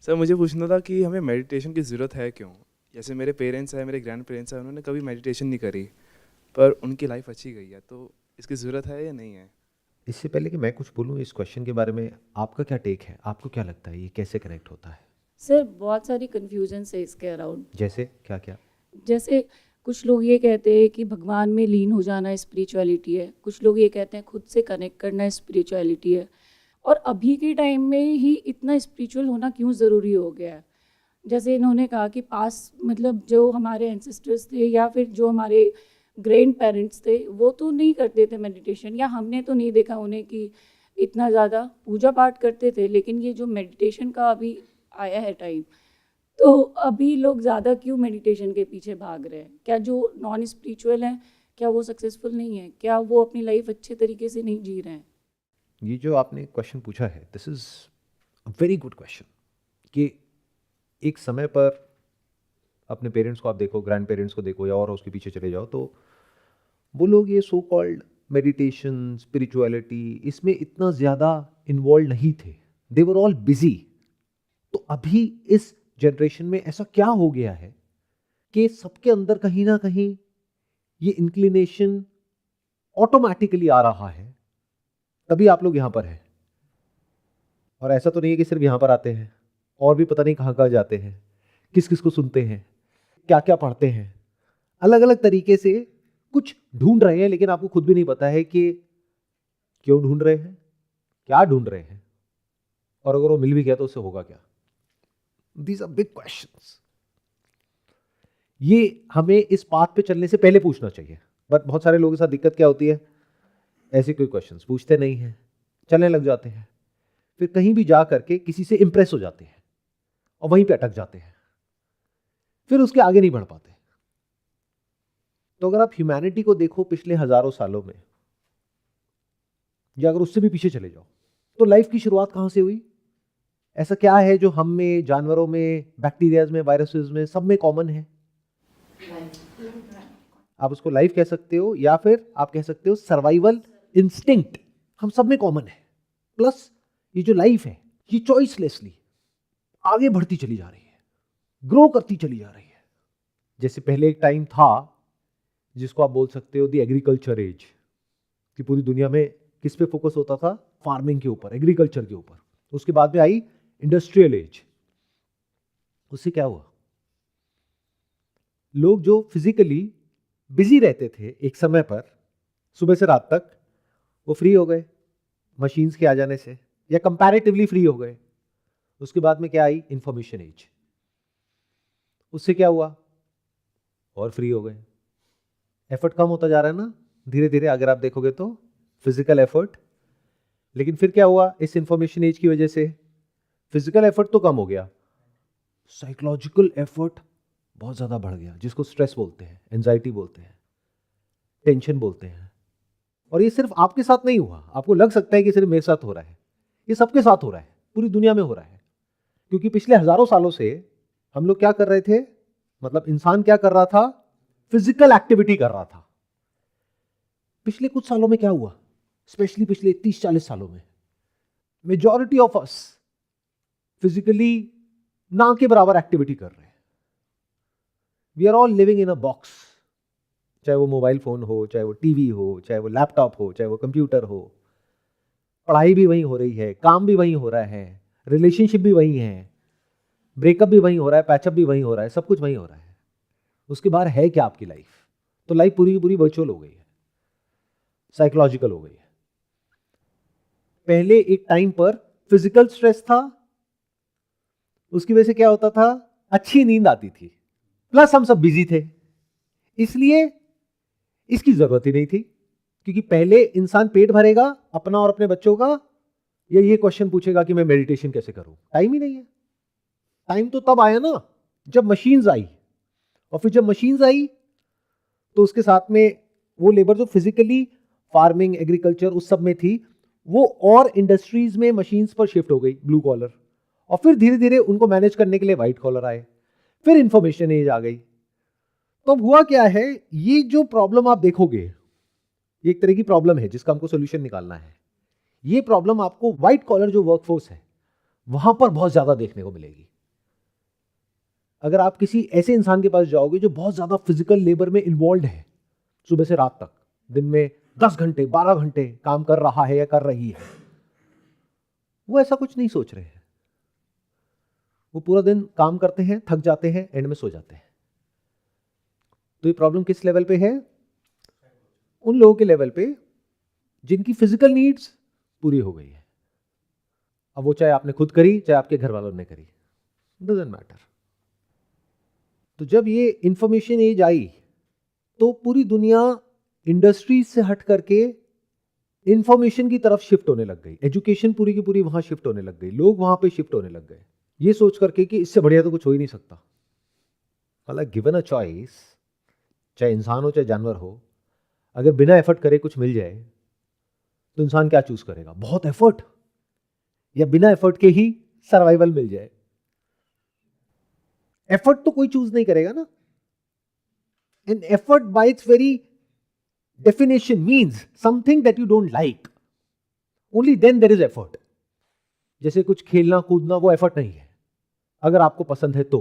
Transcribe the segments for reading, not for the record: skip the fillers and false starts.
Sir मुझे पूछना था कि हमें मेडिटेशन की ज़रूरत है क्यों? जैसे मेरे पेरेंट्स हैं, मेरे ग्रैंड पेरेंट्स हैं, उन्होंने कभी मेडिटेशन नहीं करी, पर उनकी लाइफ अच्छी गई है, तो इसकी ज़रूरत है या नहीं है? इससे पहले कि मैं कुछ बोलूँ इस क्वेश्चन के बारे में, आपका क्या टेक है? आपको क्या लगता है ये कैसे कनेक्ट होता है? सर बहुत सारी कन्फ्यूजन है इसके अराउंड। जैसे क्या क्या? जैसे कुछ लोग ये कहते हैं कि भगवान में लीन हो जाना स्पिरिचुअलिटी है, कुछ लोग ये कहते हैं खुद से कनेक्ट करना स्पिरिचुअलिटी है। और अभी के टाइम में ही इतना स्पिरिचुअल होना क्यों ज़रूरी हो गया है? जैसे इन्होंने कहा कि पास मतलब जो हमारे एंसेस्टर्स थे या फिर जो हमारे ग्रैंड पेरेंट्स थे वो तो नहीं करते थे मेडिटेशन, या हमने तो नहीं देखा उन्हें कि इतना ज़्यादा पूजा पाठ करते थे। लेकिन ये जो मेडिटेशन का अभी आया है टाइम, तो अभी लोग ज़्यादा क्यों मेडिटेशन के पीछे भाग रहे हैं? क्या जो नॉन स्पिरिचुअल हैं, क्या वो सक्सेसफुल नहीं है? क्या वो अपनी लाइफ अच्छे तरीके से नहीं जी रहे हैं? ये जो आपने क्वेश्चन पूछा है, this is a very good question. कि एक समय पर अपने पेरेंट्स को आप देखो, ग्रैंड पेरेंट्स को देखो या और उसके पीछे चले जाओ, तो वो लोग ये सो कॉल्ड मेडिटेशन, स्पिरिचुअलिटी, इसमें इतना ज़्यादा इन्वॉल्व नहीं थे। दे वर ऑल बिजी। तो अभी इस जनरेशन में ऐसा क्या हो गया है कि सबके अंदर कहीं ना कहीं ये इंक्लिनेशन ऑटोमेटिकली आ रहा है, तभी आप लोग यहां पर हैं। और ऐसा तो नहीं है कि सिर्फ यहां पर आते हैं, और भी पता नहीं कहां कहां जाते हैं, किस किस को सुनते हैं, क्या क्या पढ़ते हैं, अलग अलग तरीके से कुछ ढूंढ रहे हैं, लेकिन आपको खुद भी नहीं पता है कि क्यों ढूंढ रहे हैं, क्या ढूंढ रहे हैं, और अगर वो मिल भी गया तो उससे होगा क्या। These are big questions. ये हमें इस पाथ पे चलने से पहले पूछना चाहिए। बट बहुत सारे लोगों के साथ दिक्कत क्या होती है, ऐसे कोई क्वेश्चंस पूछते नहीं हैं, चलने लग जाते हैं, फिर कहीं भी जा करके किसी से इंप्रेस हो जाते हैं और वहीं पे अटक जाते हैं, फिर उसके आगे नहीं बढ़ पाते। तो अगर आप ह्यूमैनिटी को देखो पिछले हजारों सालों में, या अगर उससे भी पीछे चले जाओ, तो लाइफ की शुरुआत कहां से हुई? ऐसा क्या है जो हम में, जानवरों में, बैक्टीरियाज में, वायरसेस में, सब में कॉमन है? आप उसको लाइफ कह सकते हो, या फिर आप कह सकते हो सर्वाइवल इंस्टिंक्ट। हम सब में कॉमन है। प्लस ये जो लाइफ है, ये चॉइसलेसली आगे बढ़ती चली जा रही है, ग्रो करती चली जा रही है। जैसे पहले एक टाइम था जिसको आप बोल सकते हो द एग्रीकल्चर एज, कि पूरी दुनिया में किस पे फोकस होता था? फार्मिंग के ऊपर, एग्रीकल्चर के ऊपर। उसके बाद में आई इंडस्ट्रियल एज। उससे क्या हुआ? लोग जो फिजिकली बिजी रहते थे एक समय पर, सुबह से रात तक, वो फ्री हो गए मशीन्स के आ जाने से, या कंपैरेटिवली फ्री हो गए। उसके बाद में क्या आई? Information as. उससे क्या हुआ? और फ्री हो गए। एफर्ट कम होता जा रहा है ना धीरे धीरे, अगर आप देखोगे तो, फिजिकल एफर्ट। लेकिन फिर क्या हुआ इस इंफॉर्मेशन एज की वजह से? फिजिकल एफर्ट तो कम हो गया, साइकोलॉजिकल एफर्ट बहुत ज्यादा बढ़ गया, जिसको स्ट्रेस बोलते हैं, एंजाइटी बोलते हैं, टेंशन बोलते हैं। और ये सिर्फ आपके साथ नहीं हुआ, आपको लग सकता है कि सिर्फ मेरे साथ हो रहा है, ये सबके साथ हो रहा है, पूरी दुनिया में हो रहा है। क्योंकि पिछले हजारों सालों से हम लोग क्या कर रहे थे, मतलब इंसान क्या कर रहा था? फिजिकल एक्टिविटी कर रहा था। पिछले कुछ सालों में क्या हुआ, स्पेशली पिछले 30-40 सालों में, मेजॉरिटी ऑफ अस फिजिकली ना के बराबर एक्टिविटी कर रहे हैं। We are all living in a box. चाहे वो मोबाइल फोन हो, चाहे वो टीवी हो, चाहे वो लैपटॉप हो, चाहे वो कंप्यूटर हो, पढ़ाई भी वहीं हो रही है, काम भी वहीं हो रहा है, रिलेशनशिप भी वहीं है, ब्रेकअप भी वहीं हो रहा है, पैचअप भी वहीं हो रहा है, सब कुछ वहीं हो रहा है। उसके बाहर है क्या आपकी लाइफ? तो लाइफ पूरी की पूरी वर्चुअल हो गई है, साइकोलॉजिकल हो गई है। पहले एक टाइम पर फिजिकल स्ट्रेस था, उसकी वजह से क्या होता था? अच्छी नींद आती थी, प्लस हम सब बिजी थे, इसलिए इसकी जरूरत ही नहीं थी। क्योंकि पहले इंसान पेट भरेगा अपना और अपने बच्चों का, या ये क्वेश्चन पूछेगा कि मैं मेडिटेशन कैसे करूं? टाइम ही नहीं है। टाइम तो तब आया ना जब मशीन्स आई, और फिर जब मशीन्स आई तो उसके साथ में वो लेबर जो फिजिकली फार्मिंग, एग्रीकल्चर, उस सब में थी, वो और इंडस्ट्रीज में मशीन्स पर शिफ्ट हो गई, ब्लू कॉलर। और फिर धीरे धीरे उनको मैनेज करने के लिए व्हाइट कॉलर आए, फिर इंफॉर्मेशन एज आ गई। तो अब हुआ क्या है, ये जो प्रॉब्लम आप देखोगे, ये एक तरह की प्रॉब्लम है जिसका हमको सोल्यूशन निकालना है। ये प्रॉब्लम आपको व्हाइट कॉलर जो वर्कफोर्स है वहां पर बहुत ज्यादा देखने को मिलेगी। अगर आप किसी ऐसे इंसान के पास जाओगे जो बहुत ज़्यादा फिजिकल लेबर में इन्वॉल्व है, सुबह से रात तक, दिन में 10 घंटे 12 घंटे काम कर रहा है या कर रही है, वो ऐसा कुछ नहीं सोच रहे हैं। वो पूरा दिन काम करते हैं, थक जाते हैं, एंड में सो जाते हैं। तो ये प्रॉब्लम किस लेवल पे है? उन लोगों के लेवल पे जिनकी फिजिकल नीड्स पूरी हो गई है। अब वो चाहे आपने खुद करी, चाहे आपके घर वालों ने करी, डजंट मैटर। तो जब ये इंफॉर्मेशन एज आई तो पूरी दुनिया इंडस्ट्रीज से हट करके इंफॉर्मेशन की तरफ शिफ्ट होने लग गई। एजुकेशन पूरी की पूरी वहां शिफ्ट होने लग गई, लोग वहां पे शिफ्ट होने लग गए, ये सोच करके कि इससे बढ़िया तो कुछ हो ही नहीं सकता। मतलब गिवन अ चॉइस, चाहे इंसान हो चाहे जानवर हो, अगर बिना एफर्ट करे कुछ मिल जाए तो इंसान क्या चूज करेगा? बहुत एफर्ट, या बिना एफर्ट के ही सर्वाइवल मिल जाए? एफर्ट तो कोई चूज नहीं करेगा ना। And effort by its very definition means something that you don't like, only then there is effort. जैसे कुछ खेलना कूदना, वो एफर्ट नहीं है अगर आपको पसंद है तो।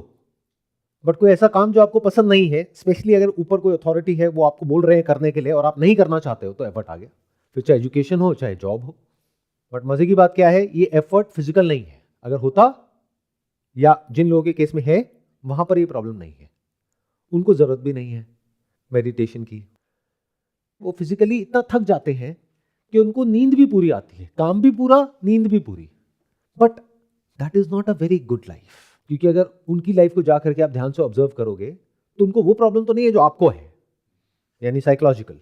बट कोई ऐसा काम जो आपको पसंद नहीं है, स्पेशली अगर ऊपर कोई अथॉरिटी है वो आपको बोल रहे हैं करने के लिए और आप नहीं करना चाहते हो, तो एफर्ट आ गया। फिर चाहे एजुकेशन हो चाहे जॉब हो। बट मजे की बात क्या है, ये एफर्ट फिजिकल नहीं है। अगर होता, या जिन लोगों के केस में है, वहां पर ये प्रॉब्लम नहीं है, उनको जरूरत भी नहीं है मेडिटेशन की। वो फिजिकली इतना थक जाते हैं कि उनको नींद भी पूरी आती है, काम भी पूरा, नींद भी पूरी। But that is not a very good life, क्योंकि अगर उनकी लाइफ को जाकर के आप ध्यान से ऑब्जर्व करोगे तो उनको वो प्रॉब्लम तो नहीं है जो आपको है, यानी साइकोलॉजिकल।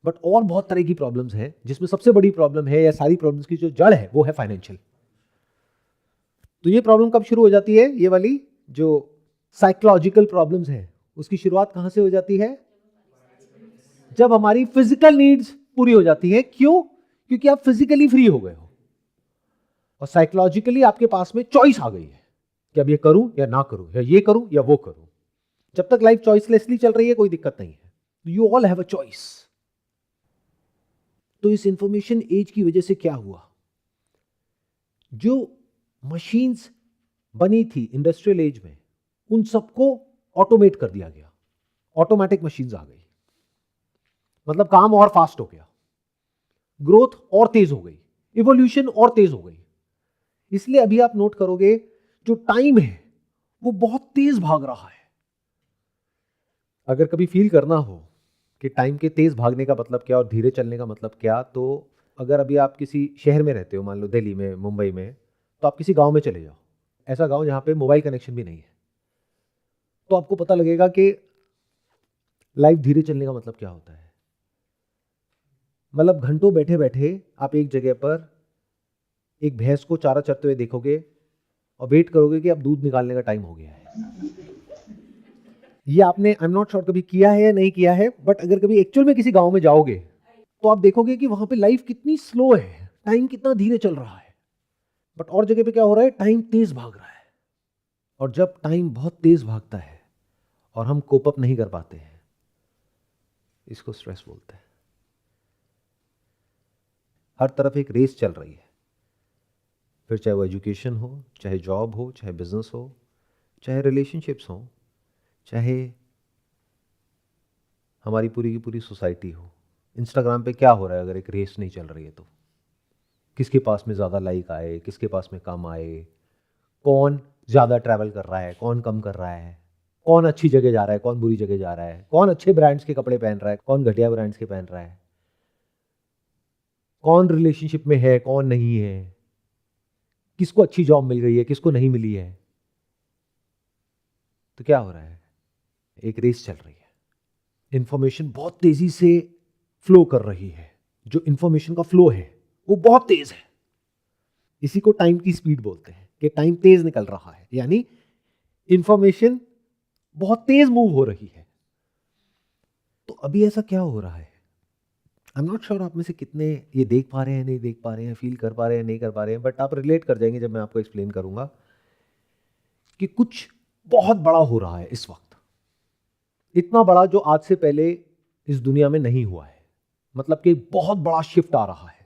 बट और बहुत तरह की प्रॉब्लम्स हैं, जिसमें सबसे बड़ी प्रॉब्लम है, या सारी प्रॉब्लम्स की जो जड़ है, वो है फाइनेंशियल। तो ये प्रॉब्लम कब शुरू हो जाती है? ये वाली जो साइकोलॉजिकल प्रॉब्लम्स हैं, उसकी शुरुआत कहां से हो जाती है? जब हमारी फिजिकल नीड्स पूरी हो जाती है। क्यों? क्योंकि आप फिजिकली फ्री हो गए हो और साइकोलॉजिकली आपके पास में चॉइस आ गई है कि अब ये करूं या ना करूं, या ये करूं या वो करूं। जब तक लाइफ चॉइसलेसली चल रही है कोई दिक्कत नहीं है। You all have a choice. तो इस इंफॉर्मेशन एज की वजह से क्या हुआ? जो मशीन्स बनी थी इंडस्ट्रियल एज में, उन सबको ऑटोमेट कर दिया गया। ऑटोमेटिक मशीन्स आ गई, मतलब काम और फास्ट हो गया, ग्रोथ और तेज हो गई, इवोल्यूशन और तेज हो गई। इसलिए अभी आप नोट करोगे जो टाइम है वो बहुत तेज भाग रहा है। अगर कभी फील करना हो कि टाइम के तेज भागने का मतलब क्या और धीरे चलने का मतलब क्या, तो अगर अभी आप किसी शहर में रहते हो, मान लो दिल्ली में, मुंबई में, तो आप किसी गांव में चले जाओ, ऐसा गांव जहां पे मोबाइल कनेक्शन भी नहीं है, तो आपको पता लगेगा कि लाइफ धीरे चलने का मतलब क्या होता है। मतलब घंटों बैठे बैठे आप एक जगह पर एक भैंस को चारा चरते हुए देखोगे और वेट करोगे कि अब दूध निकालने का टाइम हो गया है। ये आपने, आई एम नॉट श्योर, कभी किया है या नहीं किया है, बट अगर कभी एक्चुअल में किसी गांव में जाओगे तो आप देखोगे कि वहां पे लाइफ कितनी स्लो है, टाइम कितना धीरे चल रहा है। बट और जगह पे क्या हो रहा है? टाइम तेज भाग रहा है। और जब टाइम बहुत तेज भागता है और हम कोप अप नहीं कर पाते हैं, इसको स्ट्रेस बोलते हैं। हर तरफ एक रेस चल रही है, फिर चाहे वो एजुकेशन हो, चाहे जॉब हो, चाहे बिजनेस हो, चाहे रिलेशनशिप्स हो, चाहे हमारी पूरी की पूरी सोसाइटी हो। इंस्टाग्राम पे क्या हो रहा है अगर एक रेस नहीं चल रही है तो? किसके पास में ज़्यादा लाइक आए, किसके पास में कम आए, कौन ज़्यादा ट्रैवल कर रहा है, कौन कम कर रहा है, कौन अच्छी जगह जा रहा है, कौन बुरी जगह जा रहा है, कौन अच्छे ब्रांड्स के कपड़े पहन रहा है, कौन घटिया ब्रांड्स के पहन रहा है, कौन रिलेशनशिप में है, कौन नहीं है, किसको अच्छी जॉब मिल गई है, किसको नहीं मिली है। तो क्या हो रहा है? एक रेस चल रही है। इंफॉर्मेशन बहुत तेजी से फ्लो कर रही है। जो इंफॉर्मेशन का फ्लो है वो बहुत तेज है। इसी को टाइम की स्पीड बोलते हैं कि टाइम तेज निकल रहा है, यानी इंफॉर्मेशन बहुत तेज मूव हो रही है। तो अभी ऐसा क्या हो रहा है? आई एम नॉट श्योर आप में से कितने ये देख पा रहे हैं, नहीं देख पा रहे हैं, फील कर पा रहे हैं, नहीं कर पा रहे हैं, बट आप रिलेट कर जाएंगे जब मैं आपको एक्सप्लेन करूंगा कि कुछ बहुत बड़ा हो रहा है इस वक्त। इतना बड़ा जो आज से पहले इस दुनिया में नहीं हुआ है। मतलब कि बहुत बड़ा शिफ्ट आ रहा है।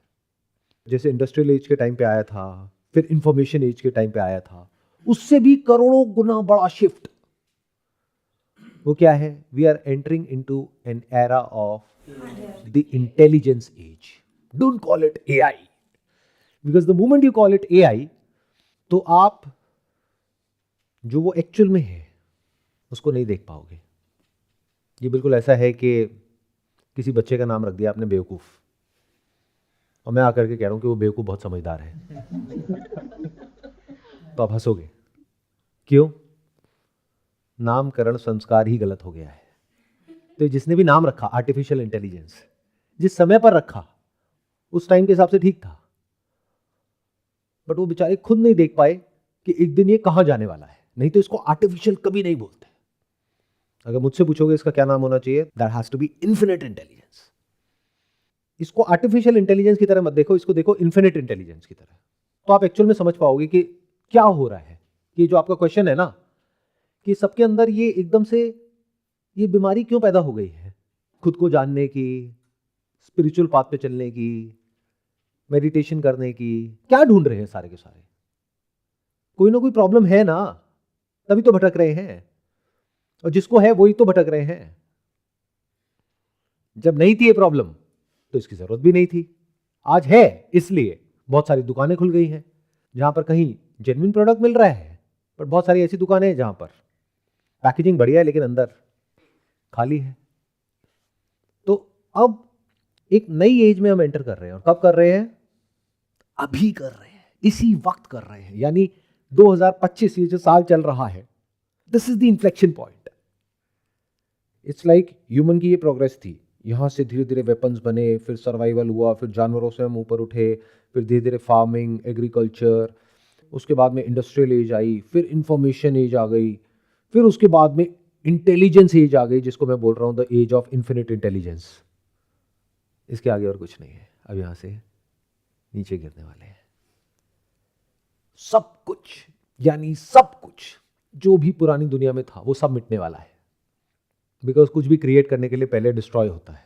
जैसे इंडस्ट्रियल एज के टाइम पे आया था, फिर इंफॉर्मेशन एज के टाइम पे आया था, उससे भी करोड़ों गुना बड़ा शिफ्ट। वो क्या है? We are entering into an era of the intelligence age. Don't call it AI, because the moment you call it AI, तो आप जो वो एक्चुअल में है उसको नहीं देख पाओगे। ये बिल्कुल ऐसा है कि किसी बच्चे का नाम रख दिया आपने बेवकूफ, और मैं आकर के कह रहा हूं कि वो बेवकूफ बहुत समझदार है, तो आप हंसोगे। क्यों? नामकरण संस्कार ही गलत हो गया है। तो जिसने भी नाम रखा आर्टिफिशियल इंटेलिजेंस, जिस समय पर रखा उस टाइम के हिसाब से ठीक था, बट वो बेचारे खुद नहीं देख पाए कि एक दिन ये कहां जाने वाला है। नहीं तो इसको आर्टिफिशियल कभी नहीं बोलते। अगर मुझसे पूछोगे इसका क्या नाम होना चाहिए, that has to be infinite intelligence. इसको आर्टिफिशियल इंटेलिजेंस की तरह मत देखो, इसको देखो इन्फिनिट इंटेलिजेंस की तरह। तो आप एक्चुअल में समझ पाओगे कि क्या हो रहा है। कि जो आपका क्वेश्चन है ना, कि सबके अंदर ये एकदम से ये बीमारी क्यों पैदा हो गई है, खुद को जानने की, स्पिरिचुअल पाथ पे चलने की, मेडिटेशन करने की, क्या ढूंढ रहे हैं सारे के सारे? कोई ना कोई प्रॉब्लम है ना, तभी तो भटक रहे हैं। और जिसको है वही तो भटक रहे हैं। जब नहीं थी ये प्रॉब्लम तो इसकी जरूरत भी नहीं थी। आज है, इसलिए बहुत सारी दुकानें खुल गई हैं जहां पर कहीं जेन्युइन प्रोडक्ट मिल रहा है, पर बहुत सारी ऐसी दुकानें हैं जहां पर पैकेजिंग बढ़िया है लेकिन अंदर खाली है। तो अब एक नई एज में हम एंटर कर रहे हैं। और कब कर रहे हैं? अभी कर रहे हैं, इसी वक्त कर रहे हैं। यानी 2025 ये जो साल चल रहा है, this is the inflection point. It's like human की ये प्रोग्रेस थी, यहां से धीरे धीरे वेपन्स बने, फिर सर्वाइवल हुआ, फिर जानवरों से हम ऊपर उठे, फिर धीरे धीरे फार्मिंग, एग्रीकल्चर, उसके बाद में इंडस्ट्रियल एज आई, फिर इंफॉर्मेशन एज आ गई, फिर उसके बाद में इंटेलिजेंस एज आ गई, जिसको मैं बोल रहा हूं the age of infinite intelligence. इसके आगे और कुछ नहीं है। अब यहां से नीचे गिरने वाले हैं। सब कुछ, यानी सब कुछ जो भी पुरानी दुनिया में था वो सब मिटने वाला है। बिकॉज कुछ भी क्रिएट करने के लिए पहले डिस्ट्रॉय होता है।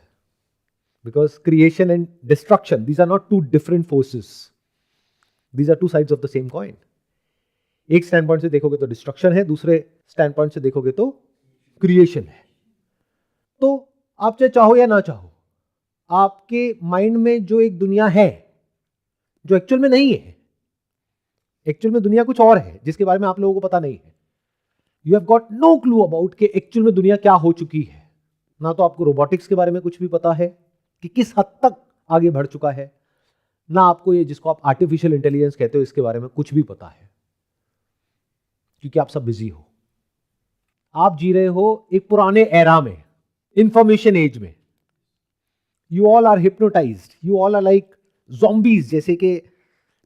Because creation and destruction, these are not two different forces, these are two sides of the same coin. एक स्टैंड पॉइंट से देखोगे तो डिस्ट्रक्शन है, दूसरे स्टैंड पॉइंट से देखोगे तो क्रिएशन है। तो आप चाहे चाहो या ना चाहो, आपके माइंड में जो एक दुनिया है जो एक्चुअल में नहीं है, एक्चुअल में दुनिया कुछ और है जिसके बारे में आप लोगों को पता नहीं है। You have got no clue about कि एक्चुअल में दुनिया क्या हो चुकी है। ना तो आपको रोबोटिक्स के बारे में कुछ भी पता है कि किस हद तक आगे बढ़ चुका है, ना आपको ये जिसको आप आर्टिफिशियल इंटेलिजेंस कहते हो इसके बारे में कुछ भी पता है, क्योंकि आप सब बिजी हो। आप जी रहे हो एक पुराने एरा में, इंफॉर्मेशन एज में। You all are hypnotised, you all are like zombies, जैसे कि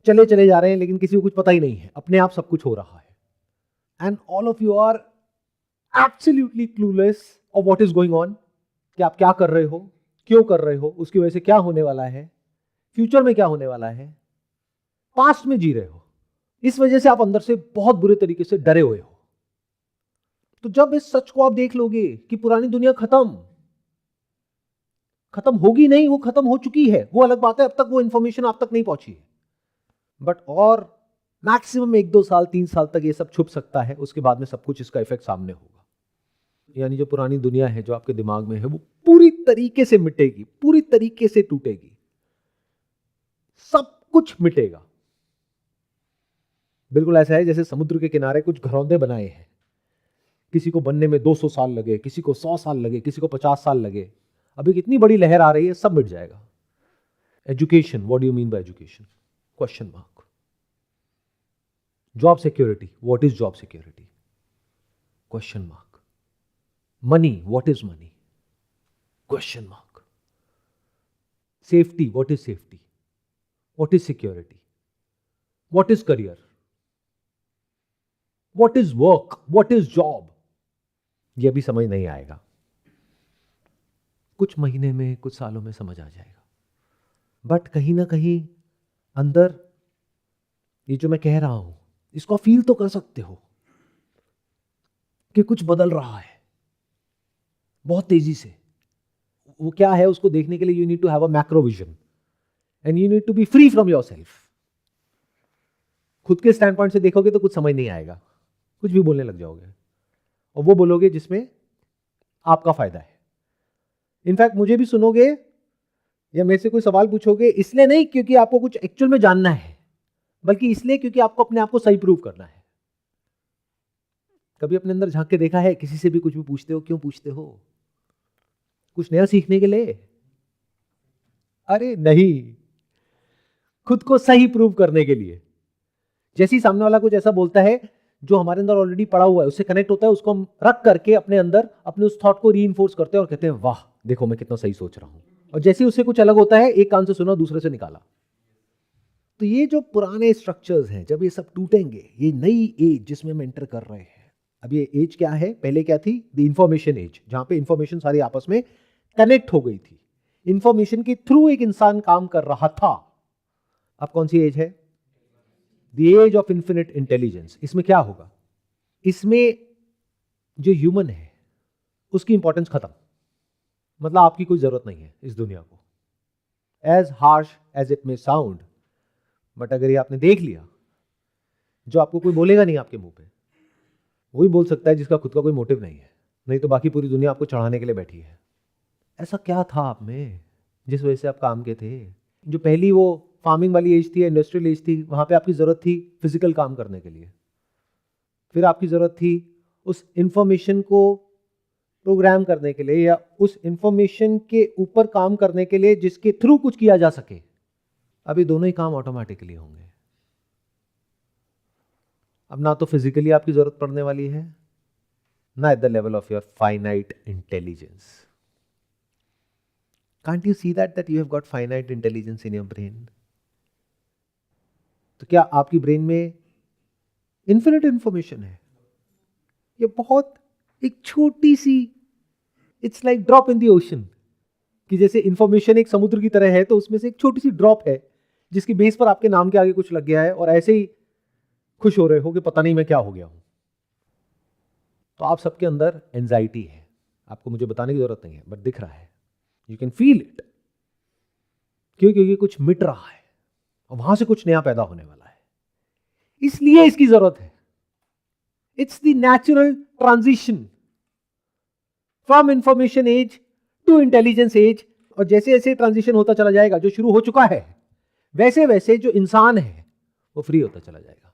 चले चले जा रहे हैं लेकिन किसी को कुछ पता ही नहीं है, अपने आप सब कुछ हो रहा है। And all of you are absolutely clueless of what is going on, कि आप क्या कर रहे हो, क्यों कर रहे हो, उसकी वजह से क्या होने वाला है, फ्यूचर में क्या होने वाला है। पास्ट में जी रहे हो, इस वजह से आप अंदर से बहुत बुरे तरीके से डरे हुए हो। तो जब इस सच को आप देख लोगे कि पुरानी दुनिया खत्म होगी नहीं, वो खत्म हो चुकी है, वो अलग बात है, अब तक वो इंफॉर्मेशन आप तक नहीं पहुंची है, बट और मैक्सिमम 1-2 साल 3 साल तक ये सब छुप सकता है। उसके बाद में सब कुछ इसका इफेक्ट सामने होगा। यानी जो पुरानी दुनिया है जो आपके दिमाग में है वो पूरी तरीके से मिटेगी, पूरी तरीके से टूटेगी, सब कुछ मिटेगा। बिल्कुल ऐसा है जैसे समुद्र के किनारे कुछ घरौंदे बनाए हैं, किसी को बनने में 200 साल लगे, किसी को 100 साल लगे, किसी को 50 साल लगे। अब एक इतनी बड़ी लहर आ रही है, सब मिट जाएगा। Education, what do you mean bye education? Question mark. Job security, what is job security? Question mark. Money, what is money? Question mark. Safety, what is safety? What is security? What is career? What is work? What is job? यह भी समझ नहीं आएगा, कुछ महीने में, कुछ सालों में समझ आ जाएगा। बट कहीं ना कहीं अंदर ये जो मैं कह रहा हूं, इसको फील तो कर सकते हो कि कुछ बदल रहा है बहुत तेजी से। वो क्या है उसको देखने के लिए you need to have a macro vision and you need to be free from yourself. खुद के स्टैंड पॉइंट से देखोगे तो कुछ समझ नहीं आएगा, कुछ भी बोलने लग जाओगे और वो बोलोगे जिसमें आपका फायदा है। इनफैक्ट मुझे भी सुनोगे या मेरे से कोई सवाल पूछोगे इसलिए नहीं क्योंकि आपको कुछ एक्चुअल में जानना है, बल्कि इसलिए क्योंकि आपको अपने आप को सही प्रूव करना है। कभी अपने अंदर झांक के देखा है? किसी से भी कुछ भी पूछते हो, क्यों पूछते हो? कुछ नया सीखने के लिए? अरे नहीं, खुद को सही प्रूव करने के लिए। जैसे ही सामने वाला कुछ ऐसा बोलता है जो हमारे अंदर ऑलरेडी पड़ा हुआ है, उससे कनेक्ट होता है, उसको हम रख करके अपने अंदर अपने उस थॉट को रीइंफोर्स करते हैं और कहते हैं वाह देखो मैं कितना सही सोच रहा हूं। और जैसे ही उससे कुछ अलग होता है, एक कान से सुना दूसरे से निकाला। तो ये जो पुराने स्ट्रक्चर्स हैं, जब ये सब टूटेंगे, ये नई एज जिसमें हम एंटर कर रहे हैं, अब ये एज क्या है? पहले क्या थी? द इंफॉर्मेशन एज, जहां पे इंफॉर्मेशन सारी आपस में कनेक्ट हो गई थी, इंफॉर्मेशन के थ्रू एक इंसान काम कर रहा था। अब कौन सी एज है? The age of infinite intelligence. इसमें क्या होगा? इसमें जो ह्यूमन है उसकी इंपॉर्टेंस खत्म, मतलब आपकी कोई जरूरत नहीं है इस दुनिया को। As harsh as it may sound, but अगर ये आपने देख लिया, जो आपको कोई बोलेगा नहीं आपके मुंह पे, वही बोल सकता है जिसका खुद का कोई मोटिव नहीं है, नहीं तो बाकी पूरी दुनिया आपको चढ़ाने के लिए बैठी है। ऐसा क्या था आप में जिस वजह से आप काम के थे? जो पहली वो फार्मिंग वाली एज थी, इंडस्ट्रियल एज थी, वहां पे आपकी जरूरत थी फिजिकल काम करने के लिए। फिर आपकी जरूरत थी उस इंफॉर्मेशन को प्रोग्राम करने के लिए या उस इंफॉर्मेशन के ऊपर काम करने के लिए जिसके थ्रू कुछ किया जा सके। अभी दोनों ही काम ऑटोमेटिकली होंगे। अब ना तो फिजिकली आपकी जरूरत पड़ने वाली है, ना at the level of your finite intelligence. Can't you see that you have got finite intelligence in your brain? तो क्या आपकी ब्रेन में इन्फिनिट इंफॉर्मेशन है? ये बहुत एक छोटी सी, it's like drop in the ocean, कि जैसे इंफॉर्मेशन एक समुद्र की तरह है, तो उसमें से एक छोटी सी ड्रॉप है जिसकी बेस पर आपके नाम के आगे कुछ लग गया है और ऐसे ही खुश हो रहे हो कि पता नहीं मैं क्या हो गया हूं। तो आप सबके अंदर एंजाइटी है, आपको मुझे बताने की जरूरत नहीं है, बट दिख रहा है, यू कैन फील इट। क्यों? क्योंकि कुछ मिट रहा है और वहां से कुछ नया पैदा होने वाला है, इसलिए इसकी जरूरत है। It's the natural transition from information age to intelligence age. और जैसे जैसे ट्रांजिशन होता चला जाएगा, जो शुरू हो चुका है, वैसे वैसे जो इंसान है वो फ्री होता चला जाएगा।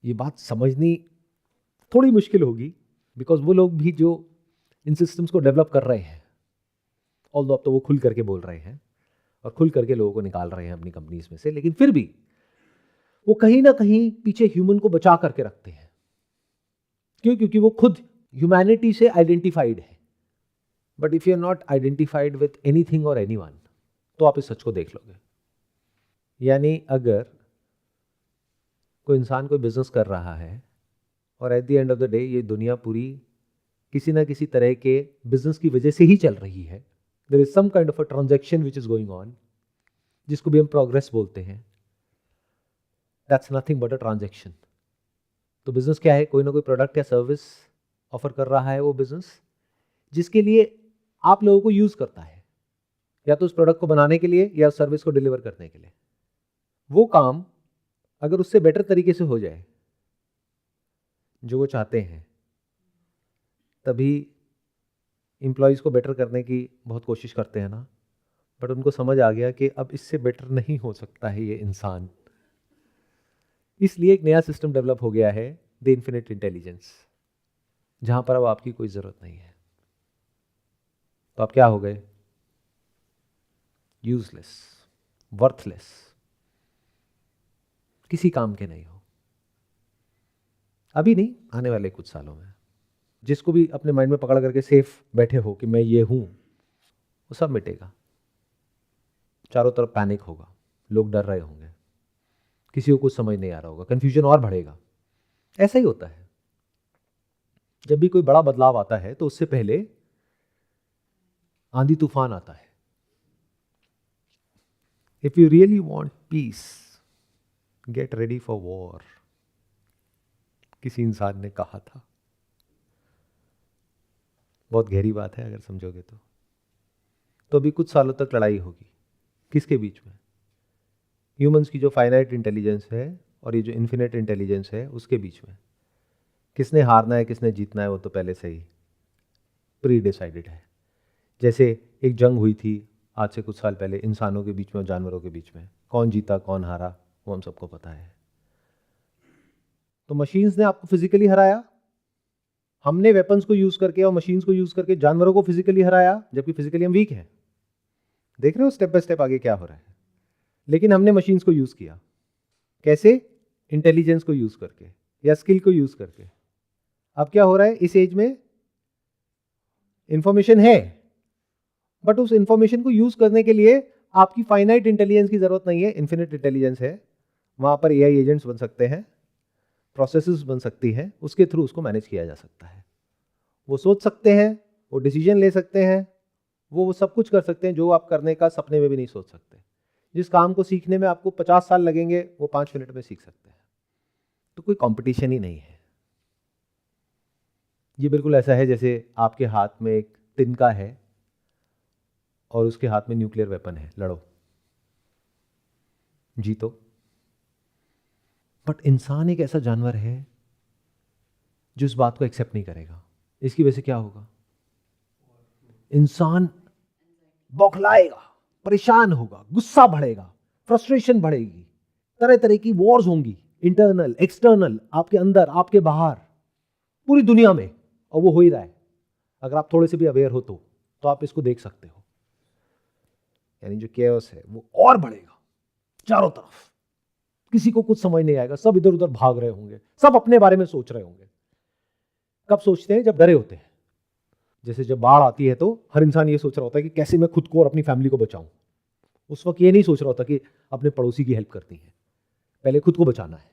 ये बात समझनी थोड़ी मुश्किल होगी, बिकॉज वो लोग भी जो इन सिस्टम्स को डेवलप कर रहे हैं, ऑल्दो अब तो वो खुल करके बोल रहे हैं और खुल करके लोगों को निकाल रहे हैं अपनी कंपनीज में से, लेकिन फिर भी वो कहीं ना कहीं पीछे ह्यूमन को बचा करके रखते हैं। क्यों? क्योंकि वो खुद ह्यूमैनिटी से आइडेंटिफाइड है। But if you are not identified with anything और एनीवन, तो आप इस सच को देख लोगे। यानी अगर कोई इंसान कोई बिजनेस कर रहा है और at the end of the day ये दुनिया पूरी किसी ना किसी तरह के बिजनेस की वजह से ही चल रही है, there is some kind of a transaction which is going on, जिसको भी हम प्रोग्रेस बोलते हैं, that's nothing but a transaction. तो बिजनेस क्या है? कोई ना कोई प्रोडक्ट या सर्विस ऑफर कर रहा है वो बिजनेस, जिसके लिए आप लोगों को यूज करता है, या तो उस प्रोडक्ट को बनाने के लिए या सर्विस को डिलीवर करने के लिए। वो काम अगर उससे बेटर तरीके से हो जाए जो वो चाहते हैं, तभी एम्प्लॉयज़ को बेटर करने की बहुत कोशिश करते हैं ना, बट उनको समझ आ गया कि अब इससे बेटर नहीं हो सकता है ये इंसान। इसलिए एक नया सिस्टम डेवलप हो गया है, द इन्फिनिट इंटेलिजेंस, जहां पर अब आपकी कोई जरूरत नहीं है। तो आप क्या हो गए? यूजलेस, वर्थलेस, किसी काम के नहीं हो। अभी नहीं, आने वाले कुछ सालों में। जिसको भी अपने माइंड में पकड़ करके सेफ बैठे हो कि मैं ये हूं, वो सब मिटेगा। चारों तरफ पैनिक होगा, लोग डर रहे होंगे, किसी को कुछ समझ नहीं आ रहा होगा, कंफ्यूजन और बढ़ेगा। ऐसा ही होता है जब भी कोई बड़ा बदलाव आता है, तो उससे पहले आंधी तूफान आता है। If you really want piece, get ready for war, किसी इंसान ने कहा था। बहुत गहरी बात है अगर समझोगे तो अभी कुछ सालों तक लड़ाई होगी। किसके बीच में? ह्यूमंस की जो फाइनाइट इंटेलिजेंस है और ये जो इन्फिनिट इंटेलिजेंस है उसके बीच में किसने हारना है किसने जीतना है वो तो पहले से ही प्री डिसाइडेड है। जैसे एक जंग हुई थी आज से कुछ साल पहले इंसानों के बीच में और जानवरों के बीच में, कौन जीता कौन हारा वो हम सबको पता है। तो मशीन्स ने आपको फिजिकली हराया, हमने वेपन्स को यूज करके और मशीन्स को यूज करके जानवरों को फिजिकली हराया, जबकि फिजिकली हम वीक हैं। देख रहे हो स्टेप बाय स्टेप आगे क्या हो रहा है। लेकिन हमने मशीन्स को यूज किया कैसे? इंटेलिजेंस को यूज करके या स्किल को यूज करके। अब क्या हो रहा है, इस एज में इंफॉर्मेशन है, बट उस इंफॉर्मेशन को यूज करने के लिए आपकी फाइनाइट इंटेलिजेंस की जरूरत नहीं है, इन्फिनिट इंटेलिजेंस है। वहां पर एआई एजेंट्स बन सकते हैं, प्रोसेसेस बन सकती हैं, उसके थ्रू उसको मैनेज किया जा सकता है। वो सोच सकते हैं, वो डिसीजन ले सकते हैं, वो सब कुछ कर सकते हैं जो आप करने का सपने में भी नहीं सोच सकते। जिस काम को सीखने में आपको 50 साल लगेंगे वो 5 मिनट में सीख सकते हैं। तो कोई कंपटीशन ही नहीं है। ये बिल्कुल ऐसा है जैसे आपके हाथ में एक तिनका है और उसके हाथ में न्यूक्लियर वेपन है, लड़ो जीतो। बट इंसान एक ऐसा जानवर है जो इस बात को एक्सेप्ट नहीं करेगा। इसकी वजह से क्या होगा, इंसान बौखलाएगा, परेशान होगा, गुस्सा बढ़ेगा, फ्रस्ट्रेशन बढ़ेगी, तरह तरह की वॉर्स होंगी, इंटरनल एक्सटर्नल, आपके अंदर आपके बाहर, पूरी दुनिया में। और वो हो ही रहा है। अगर आप थोड़े से भी अवेयर हो तो आप इसको देख सकते हो। यानी जो केओस है वो और बढ़ेगा चारों तरफ, किसी को कुछ समझ नहीं आएगा, सब इधर उधर भाग रहे होंगे, सब अपने बारे में सोच रहे होंगे। कब सोचते हैं? जब डरे होते हैं। जैसे जब बाढ़ आती है तो हर इंसान ये सोच रहा होता है कि कैसे मैं खुद को और अपनी फैमिली को बचाऊं। उस वक्त ये नहीं सोच रहा होता कि अपने पड़ोसी की हेल्प करनी है, पहले खुद को बचाना है।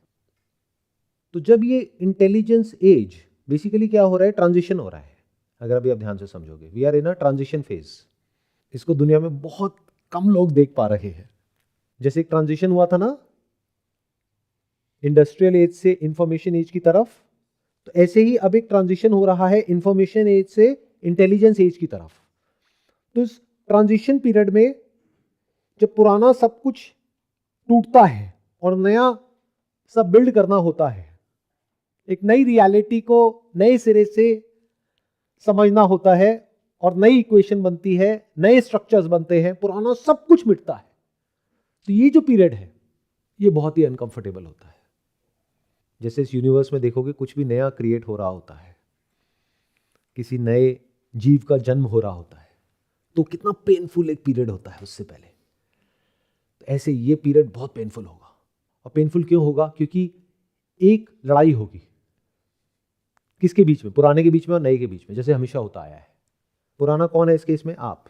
तो जब ये इंटेलिजेंस एज, बेसिकली क्या हो रहा है, ट्रांजिशन हो रहा है। अगर अभी आप ध्यान से समझोगे, we are in a transition phase. इसको दुनिया में बहुत कम लोग देख पा रहे हैं। जैसे एक ट्रांजिशन हुआ था ना इंडस्ट्रियल एज से इंफॉर्मेशन एज की तरफ, तो ऐसे ही अब एक ट्रांजिशन हो रहा है इंफॉर्मेशन एज से इंटेलिजेंस एज की तरफ। तो इस ट्रांजिशन पीरियड में जब पुराना सब कुछ टूटता है और नया सब बिल्ड करना होता है, एक नई रियलिटी को नए सिरे से समझना होता है और नई इक्वेशन बनती है, नए स्ट्रक्चर्स बनते हैं, पुराना सब कुछ मिटता है। तो ये जो पीरियड है ये बहुत ही अनकंफर्टेबल होता है। जैसे इस यूनिवर्स में देखोगे कुछ भी नया क्रिएट हो रहा होता है, किसी नए जीव का जन्म हो रहा होता है, तो कितना पेनफुल एक पीरियड होता है उससे पहले। तो ऐसे ये पीरियड बहुत पेनफुल होगा। और पेनफुल क्यों होगा? क्योंकि एक लड़ाई होगी किसके बीच में? पुराने के बीच में और नए के बीच में, जैसे हमेशा होता आया है। पुराना कौन है इस केस में? आप।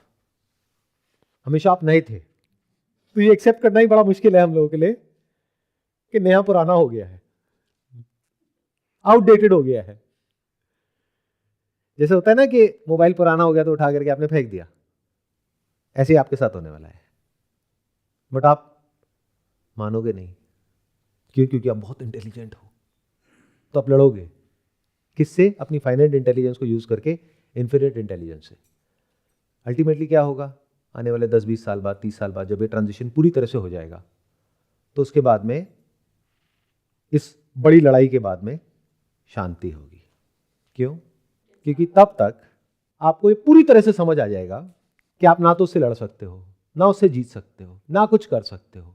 हमेशा आप नए थे। तो ये एक्सेप्ट करना ही बड़ा मुश्किल है हम लोगों के लिए कि नया पुराना हो गया है, आउटडेटेड हो गया है। जैसे होता है ना कि मोबाइल पुराना हो गया तो उठा करके आपने फेंक दिया, ऐसे ही आपके साथ होने वाला है। बट आप मानोगे नहीं। क्यों? क्योंकि आप बहुत इंटेलिजेंट हो। तो आप लड़ोगे किससे? अपनी फाइनाइट इंटेलिजेंस को यूज करके, इन्फिनिट इंटेलिजेंस से। अल्टीमेटली क्या होगा? आने वाले 10-20 साल बाद, 30 साल बाद, जब ये ट्रांजिशन पूरी तरह से हो जाएगा, तो उसके बाद में, इस बड़ी लड़ाई के बाद में शांति होगी। क्यों? क्योंकि तब तक आपको ये पूरी तरह से समझ आ जाएगा कि आप ना तो उससे लड़ सकते हो, ना उससे जीत सकते हो, ना कुछ कर सकते हो।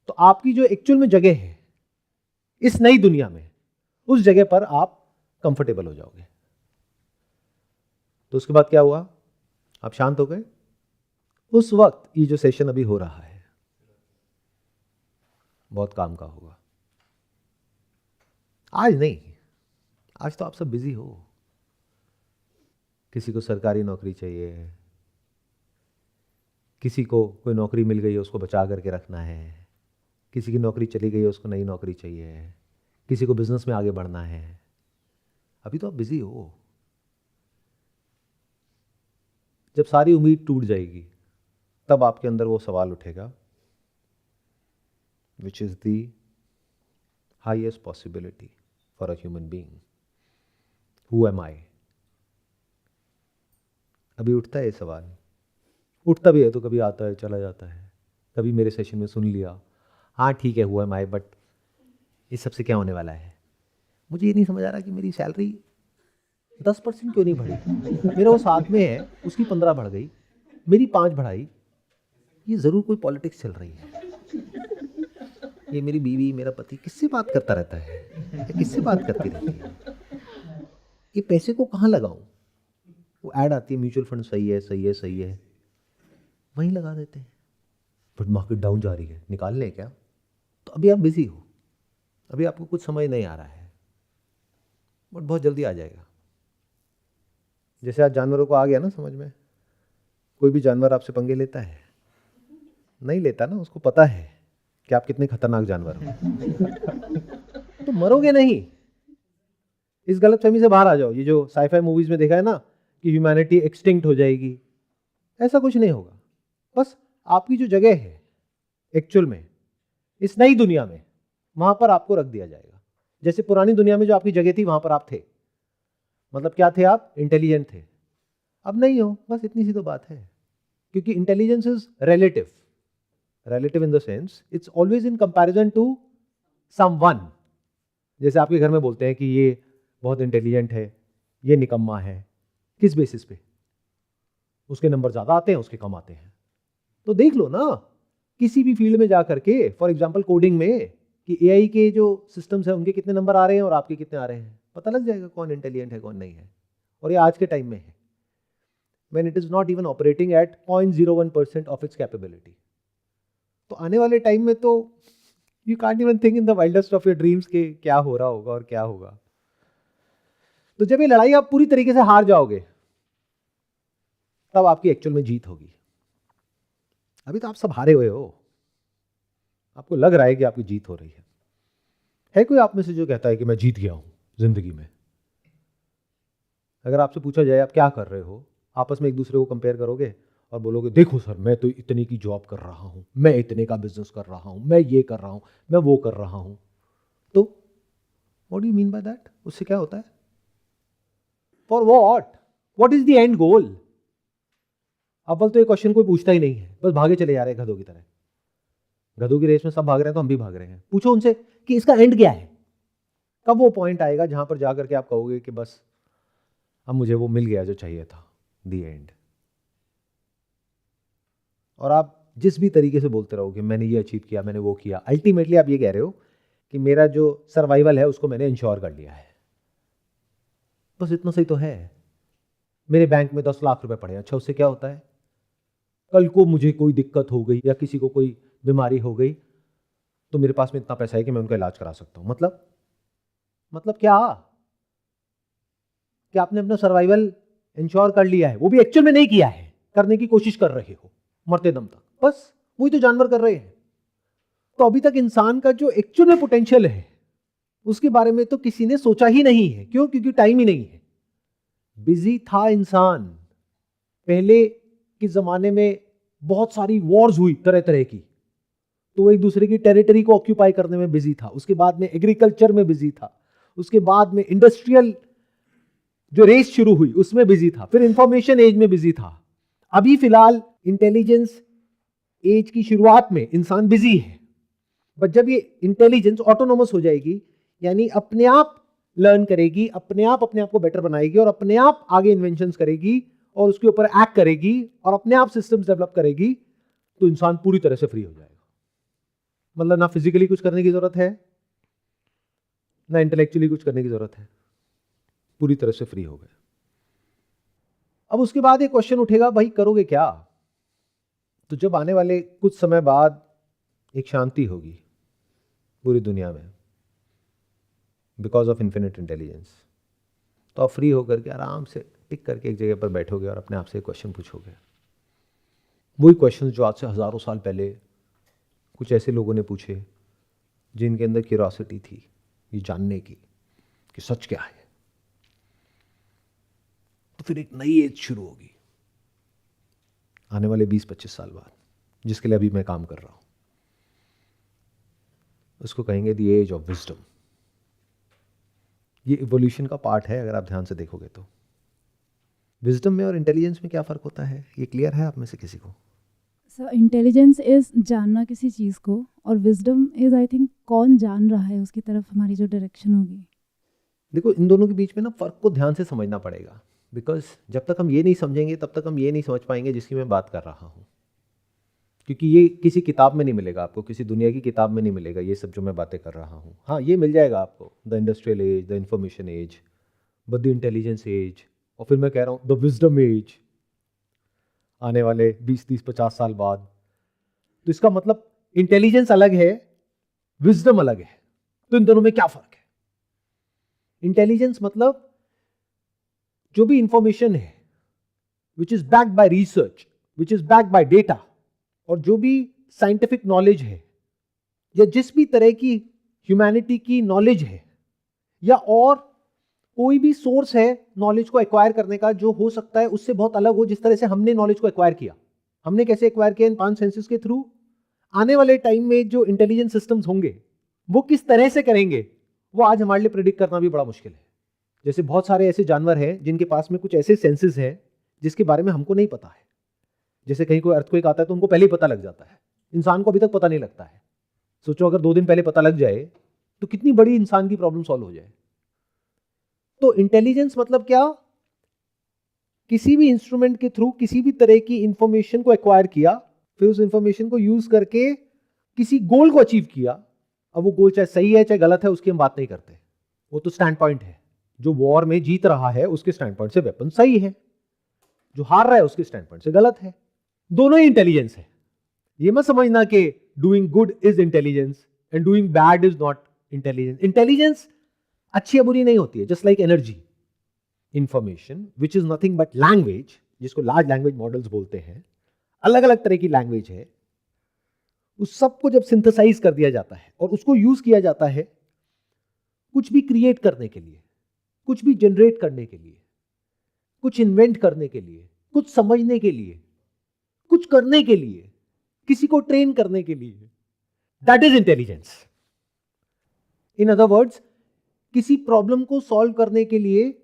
तो आपकी जो एक्चुअल में जगह है इस नई दुनिया में, उस जगह पर आप कंफर्टेबल हो जाओगे। तो उसके बाद क्या हुआ? आप शांत हो गए। उस वक्त ये जो सेशन अभी हो रहा है बहुत काम का होगा। आज नहीं, आज तो आप सब बिजी हो। किसी को सरकारी नौकरी चाहिए, किसी को कोई नौकरी मिल गई है उसको बचा करके रखना है, किसी की नौकरी चली गई है उसको नई नौकरी चाहिए, किसी को बिजनेस में आगे बढ़ना है। अभी तो आप बिजी हो। जब सारी उम्मीद टूट जाएगी तब आपके अंदर वो सवाल उठेगा, which is the highest possibility for a human being, who am I. अभी उठता है ये सवाल, उठता भी है तो कभी आता है चला जाता है। कभी मेरे सेशन में सुन लिया, हाँ ठीक है हुआ माए, बट इस सबसे क्या होने वाला है? मुझे ये नहीं समझ आ रहा कि मेरी सैलरी 10% क्यों नहीं बढ़ी? मेरा वो 7 में है, उसकी 15 बढ़ गई, मेरी 5 बढ़ाई। ये ज़रूर कोई पॉलिटिक्स चल रही है। ये मेरी बीवी, मेरा पति किससे बात करता रहता है या किससे बात करती रहती है? ये पैसे को कहाँ लगाऊं? वो ऐड आती है, म्यूचुअल फंड सही है, सही है, सही है, वहीं लगा देते हैं। बट मार्केट डाउन जा रही है, निकाल लें क्या? तो अभी आप बिजी हो, अभी आपको कुछ समझ नहीं आ रहा है, बट बहुत जल्दी आ जाएगा। जैसे आज जानवरों को आ गया ना समझ में। कोई भी जानवर आपसे पंगे लेता है? नहीं लेता ना, उसको पता है कि आप कितने खतरनाक जानवर हो। तो मरोगे नहीं। इस गलतफहमी से बाहर आ जाओ। ये जो साइफाई मूवीज में देखा है ना कि ह्यूमैनिटी एक्सटिंक्ट हो जाएगी, ऐसा कुछ नहीं होगा। बस आपकी जो जगह है एक्चुअल में इस नई दुनिया में, वहां पर आपको रख दिया जाएगा। जैसे पुरानी दुनिया में जो आपकी जगह थी वहां पर आप थे। मतलब क्या थे आप? इंटेलिजेंट थे। अब नहीं हो, बस इतनी सी तो बात है। क्योंकि intelligence is relative. Relative in the sense it's always in comparison to someone. जैसे आपके घर में बोलते हैं कि ये बहुत इंटेलिजेंट है, ये निकम्मा है। किस बेसिस पे? उसके नंबर ज्यादा आते हैं, उसके कम आते हैं। तो देख लो ना किसी भी फील्ड में जा करके, फॉर एग्जांपल कोडिंग में, कि एआई के जो सिस्टम्स हैं उनके कितने नंबर आ रहे हैं और आपके कितने आ रहे हैं, पता लग जाएगा कौन इंटेलिजेंट है कौन नहीं है। और ये आज के टाइम में है, when it is not even operating at 0.01% of its capability. तो आने वाले टाइम में तो you can't even think in the wildest of your dreams कि क्या हो रहा होगा और क्या होगा। तो जब ये लड़ाई आप पूरी तरीके से हार जाओगे तब आपकी एक्चुअल में जीत होगी। अभी तो आप सब हारे हुए हो, आपको लग रहा है कि आपकी जीत हो रही है कोई आप में से जो कहता है कि मैं जीत गया हूं जिंदगी में? अगर आपसे पूछा जाए आप क्या कर रहे हो, आपस में एक दूसरे को कंपेयर करोगे और बोलोगे देखो सर मैं तो इतने की जॉब कर रहा हूं, मैं इतने का बिजनेस कर रहा हूं, मैं ये कर रहा हूं, मैं वो कर रहा हूं। तो what do you mean by that? उससे क्या होता है? For what is the end goal? अव्वल तो ये क्वेश्चन कोई पूछता ही नहीं है, बस भागे चले जा रहे हैं गधों की तरह। गधों की रेस में सब भाग रहे हैं तो हम भी भाग रहे हैं। पूछो उनसे कि इसका एंड क्या है? कब वो पॉइंट आएगा जहां पर जाकर के आप कहोगे कि बस अब मुझे वो मिल गया जो चाहिए था, द एंड। और आप जिस भी तरीके से बोलते रहोगे मैंने ये अचीव किया, मैंने वो किया, अल्टीमेटली आप ये कह रहे हो कि मेरा जो सर्वाइवल है उसको मैंने इंश्योर कर लिया है। बस इतना सही तो है। मेरे बैंक में 10 लाख रुपए पड़े, अच्छा उससे क्या होता है? कल को मुझे कोई दिक्कत हो गई या किसी को कोई बीमारी हो गई तो मेरे पास में इतना पैसा है कि मैं उनका इलाज करा सकता हूं। मतलब क्या कि आपने अपना सर्वाइवल इंश्योर कर लिया है, वो भी एक्चुअल में नहीं किया है, करने की कोशिश कर रहे हो मरते दम तक। बस वही तो जानवर कर रहे हैं। तो अभी तक इंसान का जो एक्चुअल में पोटेंशियल है उसके बारे में तो किसी ने सोचा ही नहीं है। क्यों? क्योंकि टाइम ही नहीं है। बिजी था इंसान। पहले के जमाने में बहुत सारी वॉर्स हुई तरह तरह की, तो वो एक दूसरे की टेरिटरी को ऑक्यूपाई करने में बिजी था। उसके बाद में एग्रीकल्चर में बिजी था, उसके बाद में इंडस्ट्रियल जो रेस शुरू हुई उसमें बिजी था, फिर इंफॉर्मेशन एज में बिजी था। अभी फिलहाल इंटेलिजेंस एज की शुरुआत में इंसान बिजी है। बट जब ये इंटेलिजेंस ऑटोनोमस हो जाएगी, यानी अपने आप लर्न करेगी, अपने आप को बेटर बनाएगी और अपने आप आगे इन्वेंशंस करेगी और उसके ऊपर एक्ट करेगी और अपने आप सिस्टम्स डेवलप करेगी, तो इंसान पूरी तरह से फ्री हो जाएगा। मतलब ना फिजिकली कुछ करने की जरूरत है, ना इंटेलेक्चुअली कुछ करने की जरूरत है, पूरी तरह से फ्री हो गए। अब उसके बाद एक क्वेश्चन उठेगा, भाई करोगे क्या? तो जब आने वाले कुछ समय बाद एक शांति होगी पूरी दुनिया में बिकॉज ऑफ इन्फिनिट इंटेलिजेंस, तो आप फ्री होकर के आराम से टिक करके एक जगह पर बैठोगे और अपने आप से क्वेश्चन पूछोगे। वही क्वेश्चन जो आज से हजारों साल पहले कुछ ऐसे लोगों ने पूछे जिनके अंदर क्यूरियोसिटी थी ये जानने की कि सच क्या है। तो फिर एक नई एज शुरू होगी आने वाले 20-25 साल बाद, जिसके लिए अभी मैं काम कर रहा हूं। उसको कहेंगे द एज ऑफ विजडम। ये इवोल्यूशन का पार्ट है अगर आप ध्यान से देखोगे तो। विजडम में और इंटेलिजेंस में क्या फर्क होता है, ये क्लियर है आप में से किसी को? सो इंटेलिजेंस इज़ जानना किसी चीज़ को, और विजडम इज़ आई थिंक कौन जान रहा है उसकी तरफ हमारी जो डायरेक्शन होगी। देखो, इन दोनों के बीच में ना फ़र्क को ध्यान से समझना पड़ेगा, बिकॉज जब तक हम ये नहीं समझेंगे तब तक हम ये नहीं समझ पाएंगे जिसकी मैं बात कर रहा हूँ। क्योंकि ये किसी किताब में नहीं मिलेगा आपको, किसी दुनिया की किताब में नहीं मिलेगा ये सब जो मैं बातें कर रहा हूँ। हाँ, ये मिल जाएगा आपको, the industrial age, the information age, but the intelligence age, और फिर मैं कह रहा हूँ द विजडम एज, आने वाले 20-30-50 साल बाद। तो इसका मतलब इंटेलिजेंस अलग है, विजडम अलग है। तो इन दोनों में क्या फर्क है? इंटेलिजेंस मतलब जो भी इंफॉर्मेशन है which is backed by research, which is backed by data, और जो भी साइंटिफिक नॉलेज है, या जिस भी तरह की ह्यूमैनिटी की नॉलेज है, या और कोई भी सोर्स है नॉलेज को एक्वायर करने का, जो हो सकता है उससे बहुत अलग हो जिस तरह से हमने नॉलेज को एक्वायर किया। हमने कैसे एक्वायर किया? इन 5 सेंसेस के थ्रू। आने वाले टाइम में जो इंटेलिजेंस सिस्टम्स होंगे वो किस तरह से करेंगे, वो आज हमारे लिए प्रेडिक्ट करना भी बड़ा मुश्किल है। जैसे बहुत सारे ऐसे जानवर हैं जिनके पास में कुछ ऐसे सेंसेस हैं जिसके बारे में हमको नहीं पता है। जैसे कहीं कोई अर्थक्वेक आता है तो उनको पहले ही पता लग जाता है, इंसान को अभी तक पता नहीं लगता है। सोचो अगर 2 दिन पहले पता लग जाए तो कितनी बड़ी इंसान की प्रॉब्लम सॉल्व हो जाए। तो इंटेलिजेंस मतलब क्या? किसी भी इंस्ट्रूमेंट के थ्रू किसी भी तरह की इंफॉर्मेशन को एक्वायर किया, फिर उस इंफॉर्मेशन को यूज करके किसी गोल को अचीव किया। अब वो गोल चाहे सही है चाहे गलत है उसकी हम बात नहीं करते, वो तो स्टैंड पॉइंट है। जो वॉर में जीत रहा है उसके स्टैंड पॉइंट से वेपन सही है, जो हार रहा है उसके स्टैंड पॉइंट से गलत है। दोनों ही इंटेलिजेंस है। ये मत समझना कि doing good is intelligence and doing bad is not intelligence. Intelligence अच्छी या बुरी नहीं होती है, just like energy. Information which is nothing but language, जिसको लार्ज लैंग्वेज मॉडल्स बोलते हैं, अलग अलग तरह की लैंग्वेज है। उस सबको जब सिंथेसाइज कर दिया जाता है और उसको यूज किया जाता है कुछ भी क्रिएट करने के लिए, कुछ भी जनरेट करने के लिए, कुछ इन्वेंट करने के लिए, कुछ समझने के लिए, कुछ करने के लिए, किसी को ट्रेन करने के लिए, that is intelligence. In other words, किसी प्रॉब्लम को सॉल्व करने के लिए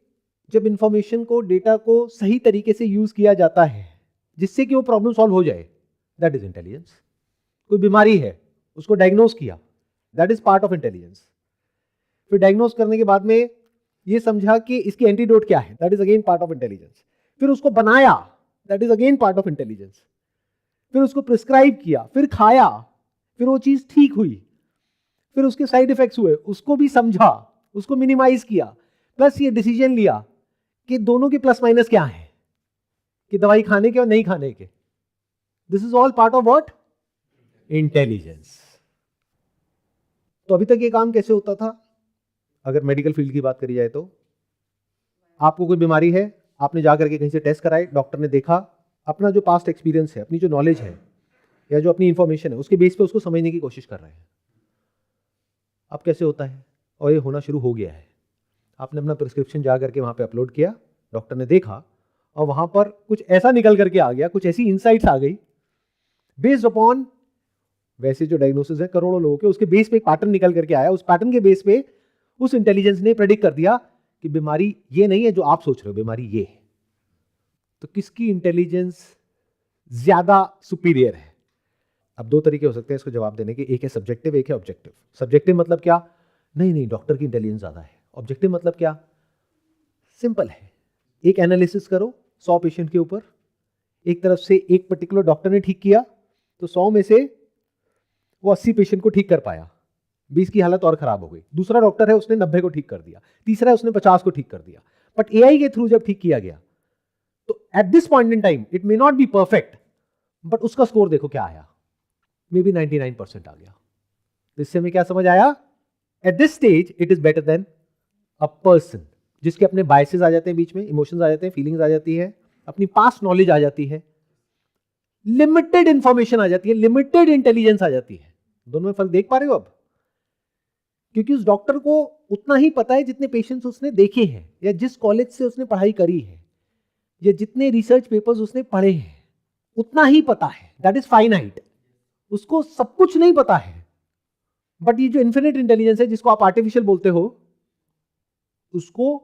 जब इंफॉर्मेशन को, डेटा को सही तरीके से यूज किया जाता है जिससे कि वो प्रॉब्लम सॉल्व हो जाए, दैट इज इंटेलिजेंस। कोई बीमारी है, उसको डायग्नोज किया, that is part of intelligence. फिर डायग्नोज करने के बाद में ये समझा कि इसकी एंटीडोट क्या है, that is again part of intelligence. फिर उसको बनाया, that is again part of intelligence. फिर उसको प्रिस्क्राइब किया, फिर खाया, फिर वो चीज ठीक हुई, फिर उसके साइड इफेक्ट्स हुए, उसको भी समझा, उसको मिनिमाइज किया, प्लस ये डिसीजन लिया कि दोनों के प्लस माइनस क्या है, कि दवाई खाने के और नहीं खाने के। This is all part of what? Intelligence. तो अभी तक ये काम कैसे होता था? अगर मेडिकल फील्ड की बात करी जाए तो आपको कोई बीमारी है, आपने जाकर के कहीं से टेस्ट कराए, डॉक्टर ने देखा, अपना जो पास्ट एक्सपीरियंस है, अपनी जो नॉलेज है या जो अपनी इंफॉर्मेशन है, उसके बेस पे उसको समझने की कोशिश कर रहे हैं। अब कैसे होता है? और ये होना शुरू हो गया है। आपने अपना प्रिस्क्रिप्शन जा करके वहाँ पे अपलोड किया, डॉक्टर ने देखा और वहाँ पर कुछ ऐसा निकल करके आ गया, कुछ ऐसी इनसाइट्स आ गई बेस्ड अपॉन, वैसे जो डायग्नोसिस है करोड़ों लोगों के, उसके बेस पे एक पैटर्न निकल करके आया। उस पैटर्न के बेस पे उस इंटेलिजेंस ने प्रेडिक्ट कर दिया कि बीमारी ये नहीं है जो आप सोच रहे हो, बीमारी ये है। तो किसकी इंटेलिजेंस ज्यादा सुपीरियर है? अब 2 तरीके हो सकते हैं इसको जवाब देने के, एक है सब्जेक्टिव, एक है ऑब्जेक्टिव। सब्जेक्टिव मतलब क्या? नहीं, डॉक्टर की इंटेलिजेंस ज्यादा है। ऑब्जेक्टिव मतलब क्या? सिंपल है, एक एनालिसिस करो 100 पेशेंट के ऊपर, एक तरफ से एक पर्टिकुलर डॉक्टर ने ठीक किया तो 100 में से वो 80 पेशेंट को ठीक कर पाया, 20 की हालत और खराब हो गई। दूसरा डॉक्टर है, उसने 90 को ठीक कर दिया, तीसरा है उसने 50 को ठीक कर दिया। बट एआई के थ्रू जब ठीक किया गया तो at this point in time it may not be perfect, but उसका स्कोर देखो क्या आया, मे बी 99% आ गया। इससे हमें क्या समझ आया? At this stage it is better than a person जिसके अपने बायसेस आ जाते हैं, बीच में इमोशंस आ जाते हैं, फीलिंग्स आ जाती है, अपनी पास्ट नॉलेज आ जाती है, लिमिटेड इंफॉर्मेशन आ जाती है, लिमिटेड इंटेलिजेंस आ जाती है। दोनों में फर्क देख पा रहे हो अब? क्योंकि उस डॉक्टर को उतना ही पता है जितने पेशेंट्स उसने देखे हैं, या जिस कॉलेज से उसने पढ़ाई करी है, या जितने रिसर्च पेपर्स उसने पढ़े हैं, उतना ही पता है। That is finite. उसको सब कुछ नहीं पता है। बट ये जो इन्फिनिट इंटेलिजेंस है, जिसको आप आर्टिफिशियल बोलते हो, उसको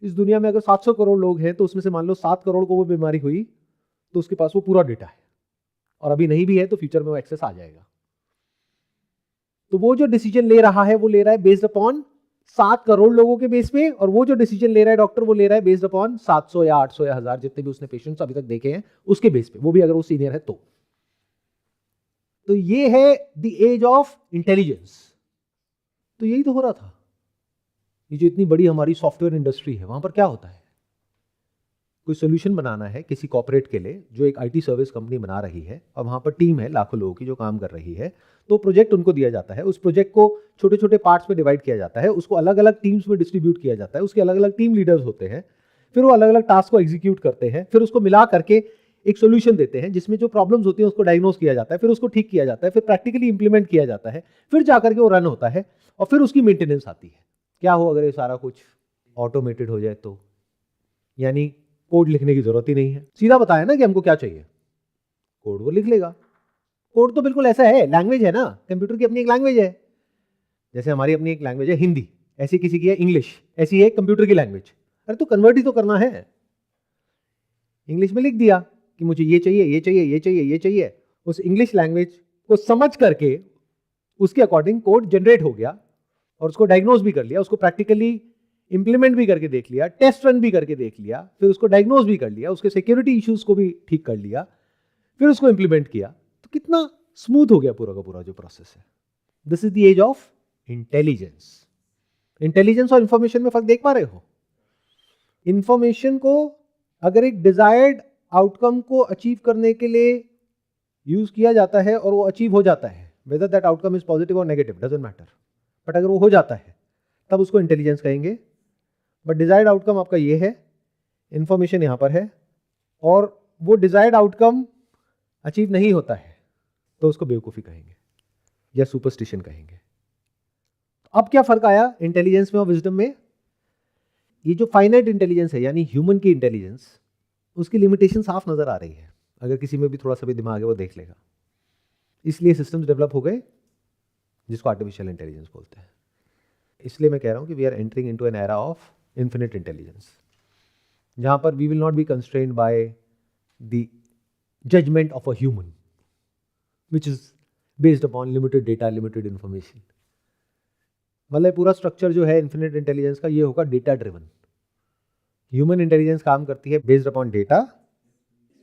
इस दुनिया में अगर 700 करोड़ लोग हैं तो उसमें से मान लो 7 करोड़ को वो बीमारी हुई तो उसके पास वो पूरा डेटा है। और अभी नहीं भी है तो फ्यूचर में वो एक्सेस आ जाएगा। तो वो जो डिसीजन ले रहा है वो ले रहा है बेस्ड अपॉन 7 करोड़ लोगों के बेस पे, और वो जो डिसीजन ले रहा है डॉक्टर वो ले रहा है बेस्ड अपॉन 700 या 800 या 1000 जितने भी उसने पेशेंट्स अभी तक देखे हैं उसके बेस पे, वो भी अगर वो सीनियर है तो ये है द एज ऑफ इंटेलिजेंस। तो यही तो हो रहा था। ये जो इतनी बड़ी हमारी सॉफ्टवेयर इंडस्ट्री है वहां पर क्या होता है, कोई सोल्यूशन बनाना है किसी कॉर्पोरेट के लिए जो एक आईटी सर्विस कंपनी बना रही है, और वहां पर टीम है लाखों लोगों की जो काम कर रही है, तो प्रोजेक्ट उनको दिया जाता है, उस प्रोजेक्ट को छोटे छोटे पार्ट्स में डिवाइड किया जाता है, उसको अलग अलग टीम्स में डिस्ट्रीब्यूट किया जाता है, उसके अलग अलग टीम लीडर्स होते हैं, फिर वो अलग अलग टास्क को एग्जीक्यूट करते हैं, फिर उसको मिला करके एक सोल्यूशन देते हैं जिसमें जो प्रॉब्लम्स होती हैं उसको डायग्नोस किया जाता है, फिर उसको ठीक किया जाता है, फिर प्रैक्टिकली इंप्लीमेंट किया जाता है, फिर जाकर के वो रन होता है, और फिर उसकी मेंटेनेंस आती है। क्या हो अगर ये सारा कुछ ऑटोमेटेड हो जाए तो, यानी कोड लिखने की जरूरत ही नहीं है, सीधा बताया ना कि हमको क्या चाहिए, कोड वो लिख लेगा। कोड तो बिल्कुल ऐसा है, लैंग्वेज है ना, कंप्यूटर की अपनी एक लैंग्वेज है, जैसे हमारी अपनी एक लैंग्वेज है हिंदी, ऐसी किसी की है इंग्लिश, ऐसी है कंप्यूटर की लैंग्वेज। अरे तो कन्वर्ट ही तो करना है, इंग्लिश में लिख दिया कि मुझे ये चाहिए ये चाहिए ये चाहिए ये चाहिए, उस इंग्लिश लैंग्वेज को समझ करके उसके अकॉर्डिंग कोड जनरेट हो गया, और उसको डायग्नोज भी कर लिया, उसको प्रैक्टिकली इंप्लीमेंट भी करके देख लिया, टेस्ट रन भी करके देख लिया, फिर उसको डायग्नोज भी कर लिया, उसके सिक्योरिटी इश्यूज को भी ठीक कर लिया, फिर उसको इंप्लीमेंट किया, तो कितना स्मूथ हो गया पूरा का पूरा जो प्रोसेस है। This is the age of intelligence. Intelligence और इंफॉर्मेशन में फर्क देख पा रहे हो? इंफॉर्मेशन को अगर एक डिजायर्ड आउटकम को अचीव करने के लिए यूज किया जाता है और वो अचीव हो जाता है, whether that outcome is positive और नेगेटिव डजंट मैटर, बट अगर वो हो जाता है तब उसको इंटेलिजेंस कहेंगे। बट डिजायर्ड आउटकम आपका ये है, इंफॉर्मेशन यहां पर है, और वो डिजायर्ड आउटकम अचीव नहीं होता है तो उसको बेवकूफ़ी कहेंगे या सुपरस्टिशन कहेंगे। अब क्या फर्क आया इंटेलिजेंस में और विजडम में? ये जो फाइनाइट इंटेलिजेंस है यानी ह्यूमन की इंटेलिजेंस, उसकी लिमिटेशन साफ नजर आ रही है, अगर किसी में भी थोड़ा सा भी दिमाग है वो देख लेगा। इसलिए सिस्टम्स डेवलप हो गए जिसको आर्टिफिशियल इंटेलिजेंस बोलते हैं। इसलिए मैं कह रहा हूं कि we are entering into an era of infinite intelligence, जहां पर we will not be constrained by the judgement of a human which is based upon limited data, limited information. मतलब पूरा स्ट्रक्चर जो है इन्फिनिट इंटेलिजेंस का ये होगा data driven. Human intelligence काम करती है based upon data,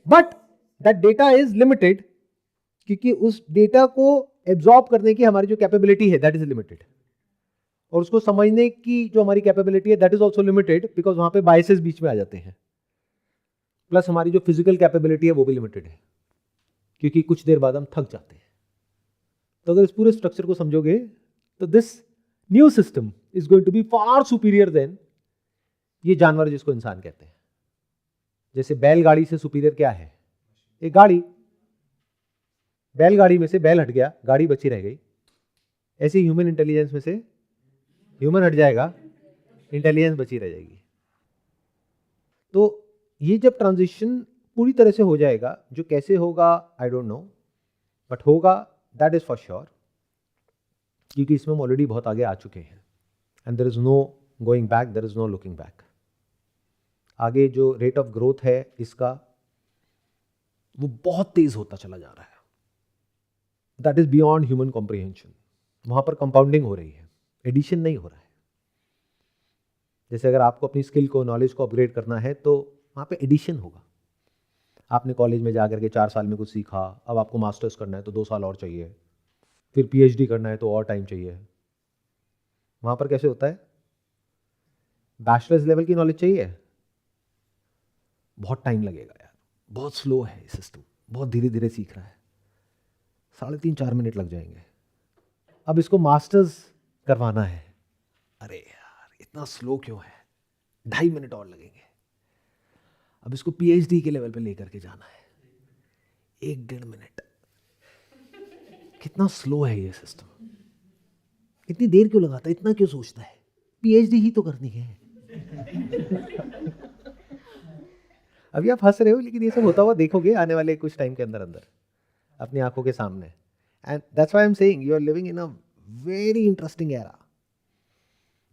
but that data is limited, क्योंकि उस डेटा को एब्जॉर्ब करने की हमारी जो कैपेबिलिटी है दैट इज लिमिटेड, और उसको समझने की जो हमारी कैपेबिलिटी है that is also limited, because वहां पे बायसेस बीच में आ जाते हैं। प्लस हमारी जो फिजिकल कैपेबिलिटी है वो भी लिमिटेड है, क्योंकि कुछ देर बाद हम थक जाते हैं। तो अगर इस पूरे स्ट्रक्चर को समझोगे तो this new system is going to be far superior than ये जानवर जिसको इंसान कहते हैं। जैसे बैलगाड़ी से सुपीरियर क्या है? एक गाड़ी, बैलगाड़ी में से बैल हट गया, गाड़ी बची रह गई। ऐसे ह्यूमन इंटेलिजेंस में से ह्यूमन हट जाएगा, इंटेलिजेंस बची रह जाएगी। तो ये जब ट्रांजिशन पूरी तरह से हो जाएगा, जो कैसे होगा आई डोंट नो, बट होगा दैट इज फॉर श्योर, क्योंकि इसमें हम ऑलरेडी बहुत आगे आ चुके हैं and there is no going back, there is no looking back. आगे जो रेट ऑफ ग्रोथ है इसका वो बहुत तेज होता चला जा रहा है, that is beyond human comprehension. वहां पर कंपाउंडिंग हो रही है, एडिशन नहीं हो रहा है। जैसे अगर आपको अपनी स्किल को, नॉलेज को अपग्रेड करना है तो वहां पे एडिशन होगा। आपने कॉलेज में जाकर के 4 साल में कुछ सीखा, अब आपको मास्टर्स करना है तो 2 साल और चाहिए, फिर पीएचडी करना है तो और टाइम चाहिए। वहां पर कैसे होता है? बैचलर्स लेवल की नॉलेज चाहिए, बहुत टाइम लगेगा यार, बहुत स्लो है ये सिस्टम, बहुत धीरे धीरे सीख रहा है, 3.5-4 मिनट लग जाएंगे। अब इसको मास्टर्स करवाना है, अरे यार इतना स्लो क्यों है, 2.5 मिनट और लगेंगे। अब इसको पीएचडी के लेवल पे लेकर के जाना है, 1-1.5 मिनट। कितना स्लो है ये सिस्टम, इतनी देर क्यों लगाता है, इतना क्यों सोचता है, पीएचडी ही तो करनी है। अभी आप हंस रहे हो, लेकिन ये सब होता हुआ देखोगे आने वाले कुछ टाइम के अंदर अंदर अपनी आंखों के सामने। And that's why I am saying you are living in a very interesting era.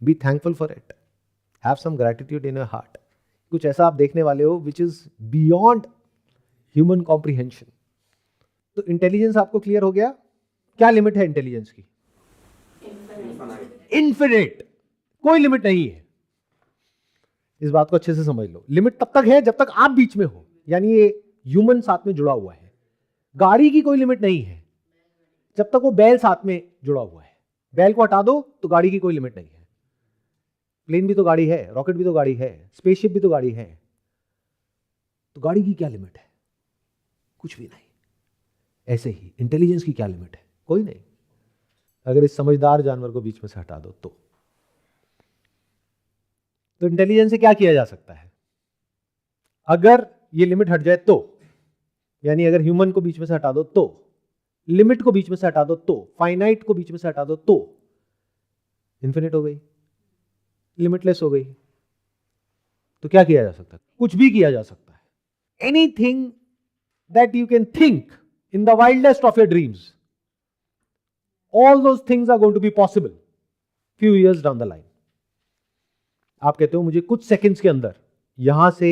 Be thankful for it, have some gratitude in your heart. कुछ ऐसा आप देखने वाले हो which is beyond human comprehension. तो इंटेलिजेंस आपको क्लियर हो गया? क्या लिमिट है इंटेलिजेंस की? इन्फिनिट, कोई लिमिट नहीं है। इस बात को अच्छे से समझ लो। लिमिट तब तक है जब तक आप बीच में हो, यानी ये ह्यूमन साथ में जुड़ा हुआ है। गाड़ी की कोई लिमिट नहीं है जब तक वो बैल साथ में जुड़ा हुआ है। बैल को हटा दो तो गाड़ी की कोई लिमिट नहीं है। प्लेन भी तो गाड़ी है, रॉकेट भी तो गाड़ी है, स्पेसशिप भी तो गाड़ी है। तो गाड़ी की क्या लिमिट है? कुछ भी नहीं। ऐसे ही इंटेलिजेंस की क्या लिमिट है? कोई नहीं। अगर इस समझदार जानवर को बीच में से हटा दो तो इंटेलिजेंस से क्या किया जा सकता है? अगर ये लिमिट हट जाए तो, यानी अगर ह्यूमन को बीच में से हटा दो तो, लिमिट को बीच में से हटा दो तो, फाइनाइट को बीच में से हटा दो तो इन्फिनिट हो गई, लिमिटलेस हो गई। तो क्या किया जा सकता है? कुछ भी किया जा सकता है। Anything that you can think in the wildest of your dreams, all those things are going to be possible few years down the line. आप कहते हो मुझे कुछ सेकंड्स के अंदर यहां से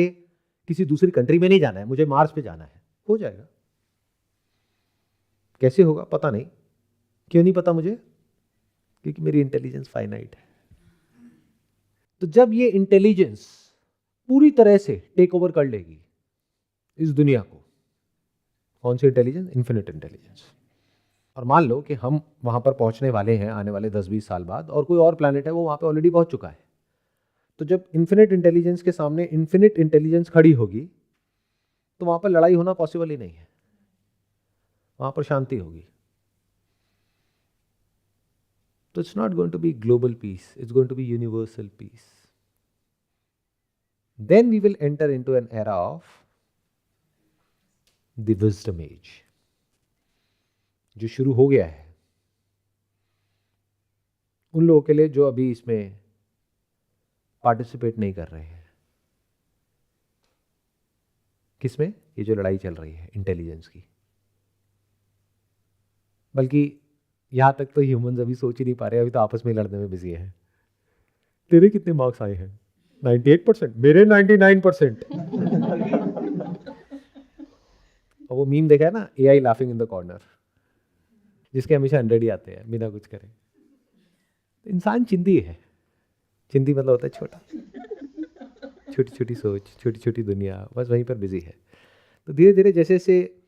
किसी दूसरी कंट्री में नहीं जाना है, मुझे मार्स पे जाना है, हो जाएगा। कैसे होगा पता नहीं। क्यों नहीं पता मुझे? क्योंकि मेरी इंटेलिजेंस फाइनाइट है। तो जब ये इंटेलिजेंस पूरी तरह से टेक ओवर कर लेगी इस दुनिया को, कौन सी इंटेलिजेंस? Infinite intelligence. और मान लो कि हम वहां पर पहुंचने वाले हैं आने वाले 10-20 साल बाद, और कोई और प्लैनेट है वो वहां पे ऑलरेडी पहुंच चुका है। तो जब इन्फिनिट इंटेलिजेंस के सामने इन्फिनिट इंटेलिजेंस खड़ी होगी तो वहां पर लड़ाई होना पॉसिबल ही नहीं है, वहां पर शांति होगी। तो it's not going to be global peace, it's going to be universal peace. Then we will enter into an era of the wisdom age, जो शुरू हो गया है उन लोगों के लिए जो अभी इसमें पार्टिसिपेट नहीं कर रहे हैं। किसमें? ये जो लड़ाई चल रही है इंटेलिजेंस की। बल्कि यहां तक तो ह्यूमंस अभी सोच ही नहीं पा रहे, अभी तो आपस में लड़ने में बिजी है। तेरे कितने मार्क्स आए हैं? 98%, मेरे 99%। और वो मीम देखा है ना, AI laughing in the corner, जिसके हमेशा 100 ही आते हैं बिना कुछ करे। इंसान चिंदी है। चिंदी मतलब होता है छोटा, छोटी छोटी सोच, छोटी छोटी दुनिया, बस वहीं पर बिजी है। तो धीरे धीरे जैसे जैसे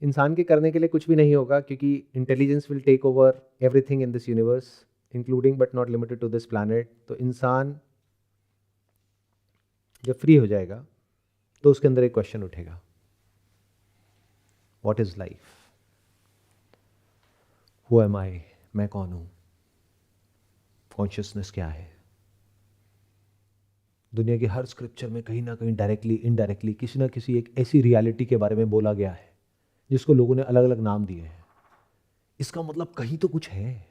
इंसान के करने के लिए कुछ भी नहीं होगा, क्योंकि intelligence will take over everything in this universe including but not limited to this planet. तो इंसान जब फ्री हो जाएगा तो उसके अंदर एक क्वेश्चन उठेगा, what is life? Who am I? मैं कौन हूं? कॉन्शियसनेस क्या है? दुनिया के हर स्क्रिप्चर में कहीं ना कहीं डायरेक्टली इनडायरेक्टली किसी ना किसी एक ऐसी रियलिटी के बारे में बोला गया है जिसको लोगों ने अलग अलग नाम दिए हैं। इसका मतलब कहीं तो कुछ है,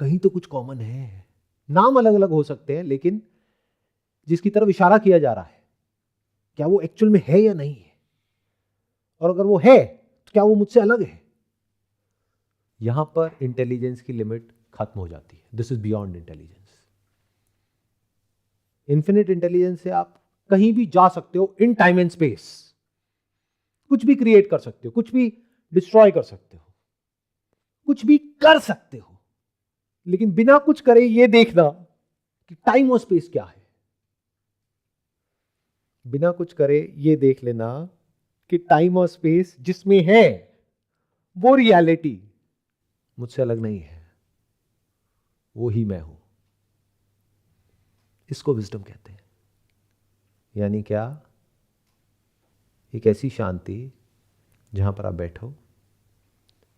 कहीं तो कुछ कॉमन है। नाम अलग अलग हो सकते हैं, लेकिन जिसकी तरफ इशारा किया जा रहा है, क्या वो एक्चुअल में है या नहीं है? और अगर वो है तो क्या वो मुझसे अलग है? यहां पर इंटेलिजेंस की लिमिट खत्म हो जाती है। This is beyond intelligence. Infinite intelligence से आप कहीं भी जा सकते हो इन टाइम एंड स्पेस, कुछ भी क्रिएट कर सकते हो, कुछ भी डिस्ट्रॉय कर सकते हो, कुछ भी कर सकते हो, लेकिन बिना कुछ करे ये देखना कि टाइम और स्पेस क्या है। बिना कुछ करे ये देख लेना कि टाइम और स्पेस जिसमें है वो रियलिटी मुझसे अलग नहीं है, वो ही मैं हूं। इसको विजडम कहते हैं। यानी क्या? एक ऐसी शांति जहां पर आप बैठो,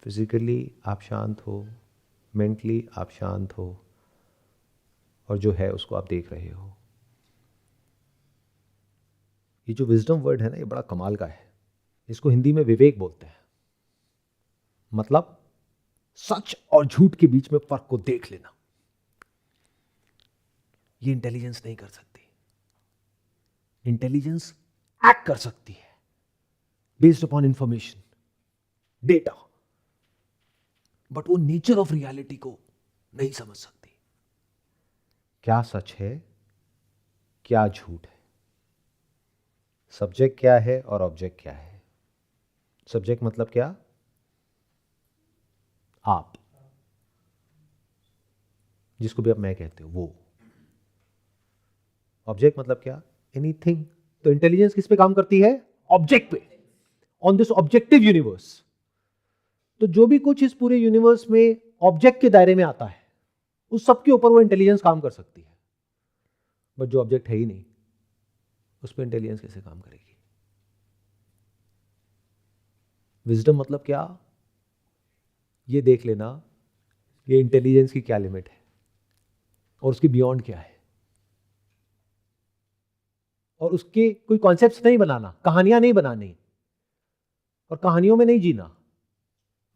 फिजिकली आप शांत हो, मेंटली आप शांत हो, और जो है उसको आप देख रहे हो। ये जो विजडम वर्ड है ना, ये बड़ा कमाल का है। इसको हिंदी में विवेक बोलते हैं। मतलब सच और झूठ के बीच में फर्क को देख लेना। ये इंटेलिजेंस नहीं कर सकती। इंटेलिजेंस एक्ट कर सकती है based upon information, data, but वो नेचर ऑफ रियलिटी को नहीं समझ सकती। क्या सच है, क्या झूठ है, सब्जेक्ट क्या है और ऑब्जेक्ट क्या है। सब्जेक्ट मतलब क्या? आप, जिसको भी आप मैं कहते हो वो। ऑब्जेक्ट मतलब क्या? एनीथिंग। तो इंटेलिजेंस किस पे काम करती है? ऑब्जेक्ट पे, ऑन दिस ऑब्जेक्टिव यूनिवर्स। तो जो भी कुछ इस पूरे यूनिवर्स में ऑब्जेक्ट के दायरे में आता है, उस सब के ऊपर वो इंटेलिजेंस काम कर सकती है। बट जो ऑब्जेक्ट है ही नहीं, उस पर इंटेलिजेंस कैसे काम करेगी? विजडम मतलब क्या? ये देख लेना ये इंटेलिजेंस की क्या लिमिट है और उसकी बियॉन्ड क्या है, और उसके कोई कॉन्सेप्ट्स नहीं बनाना, कहानियां नहीं बनानी, और कहानियों में नहीं जीना,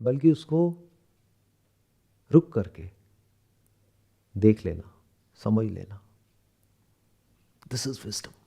बल्कि उसको रुक करके देख लेना, समझ लेना। This is wisdom.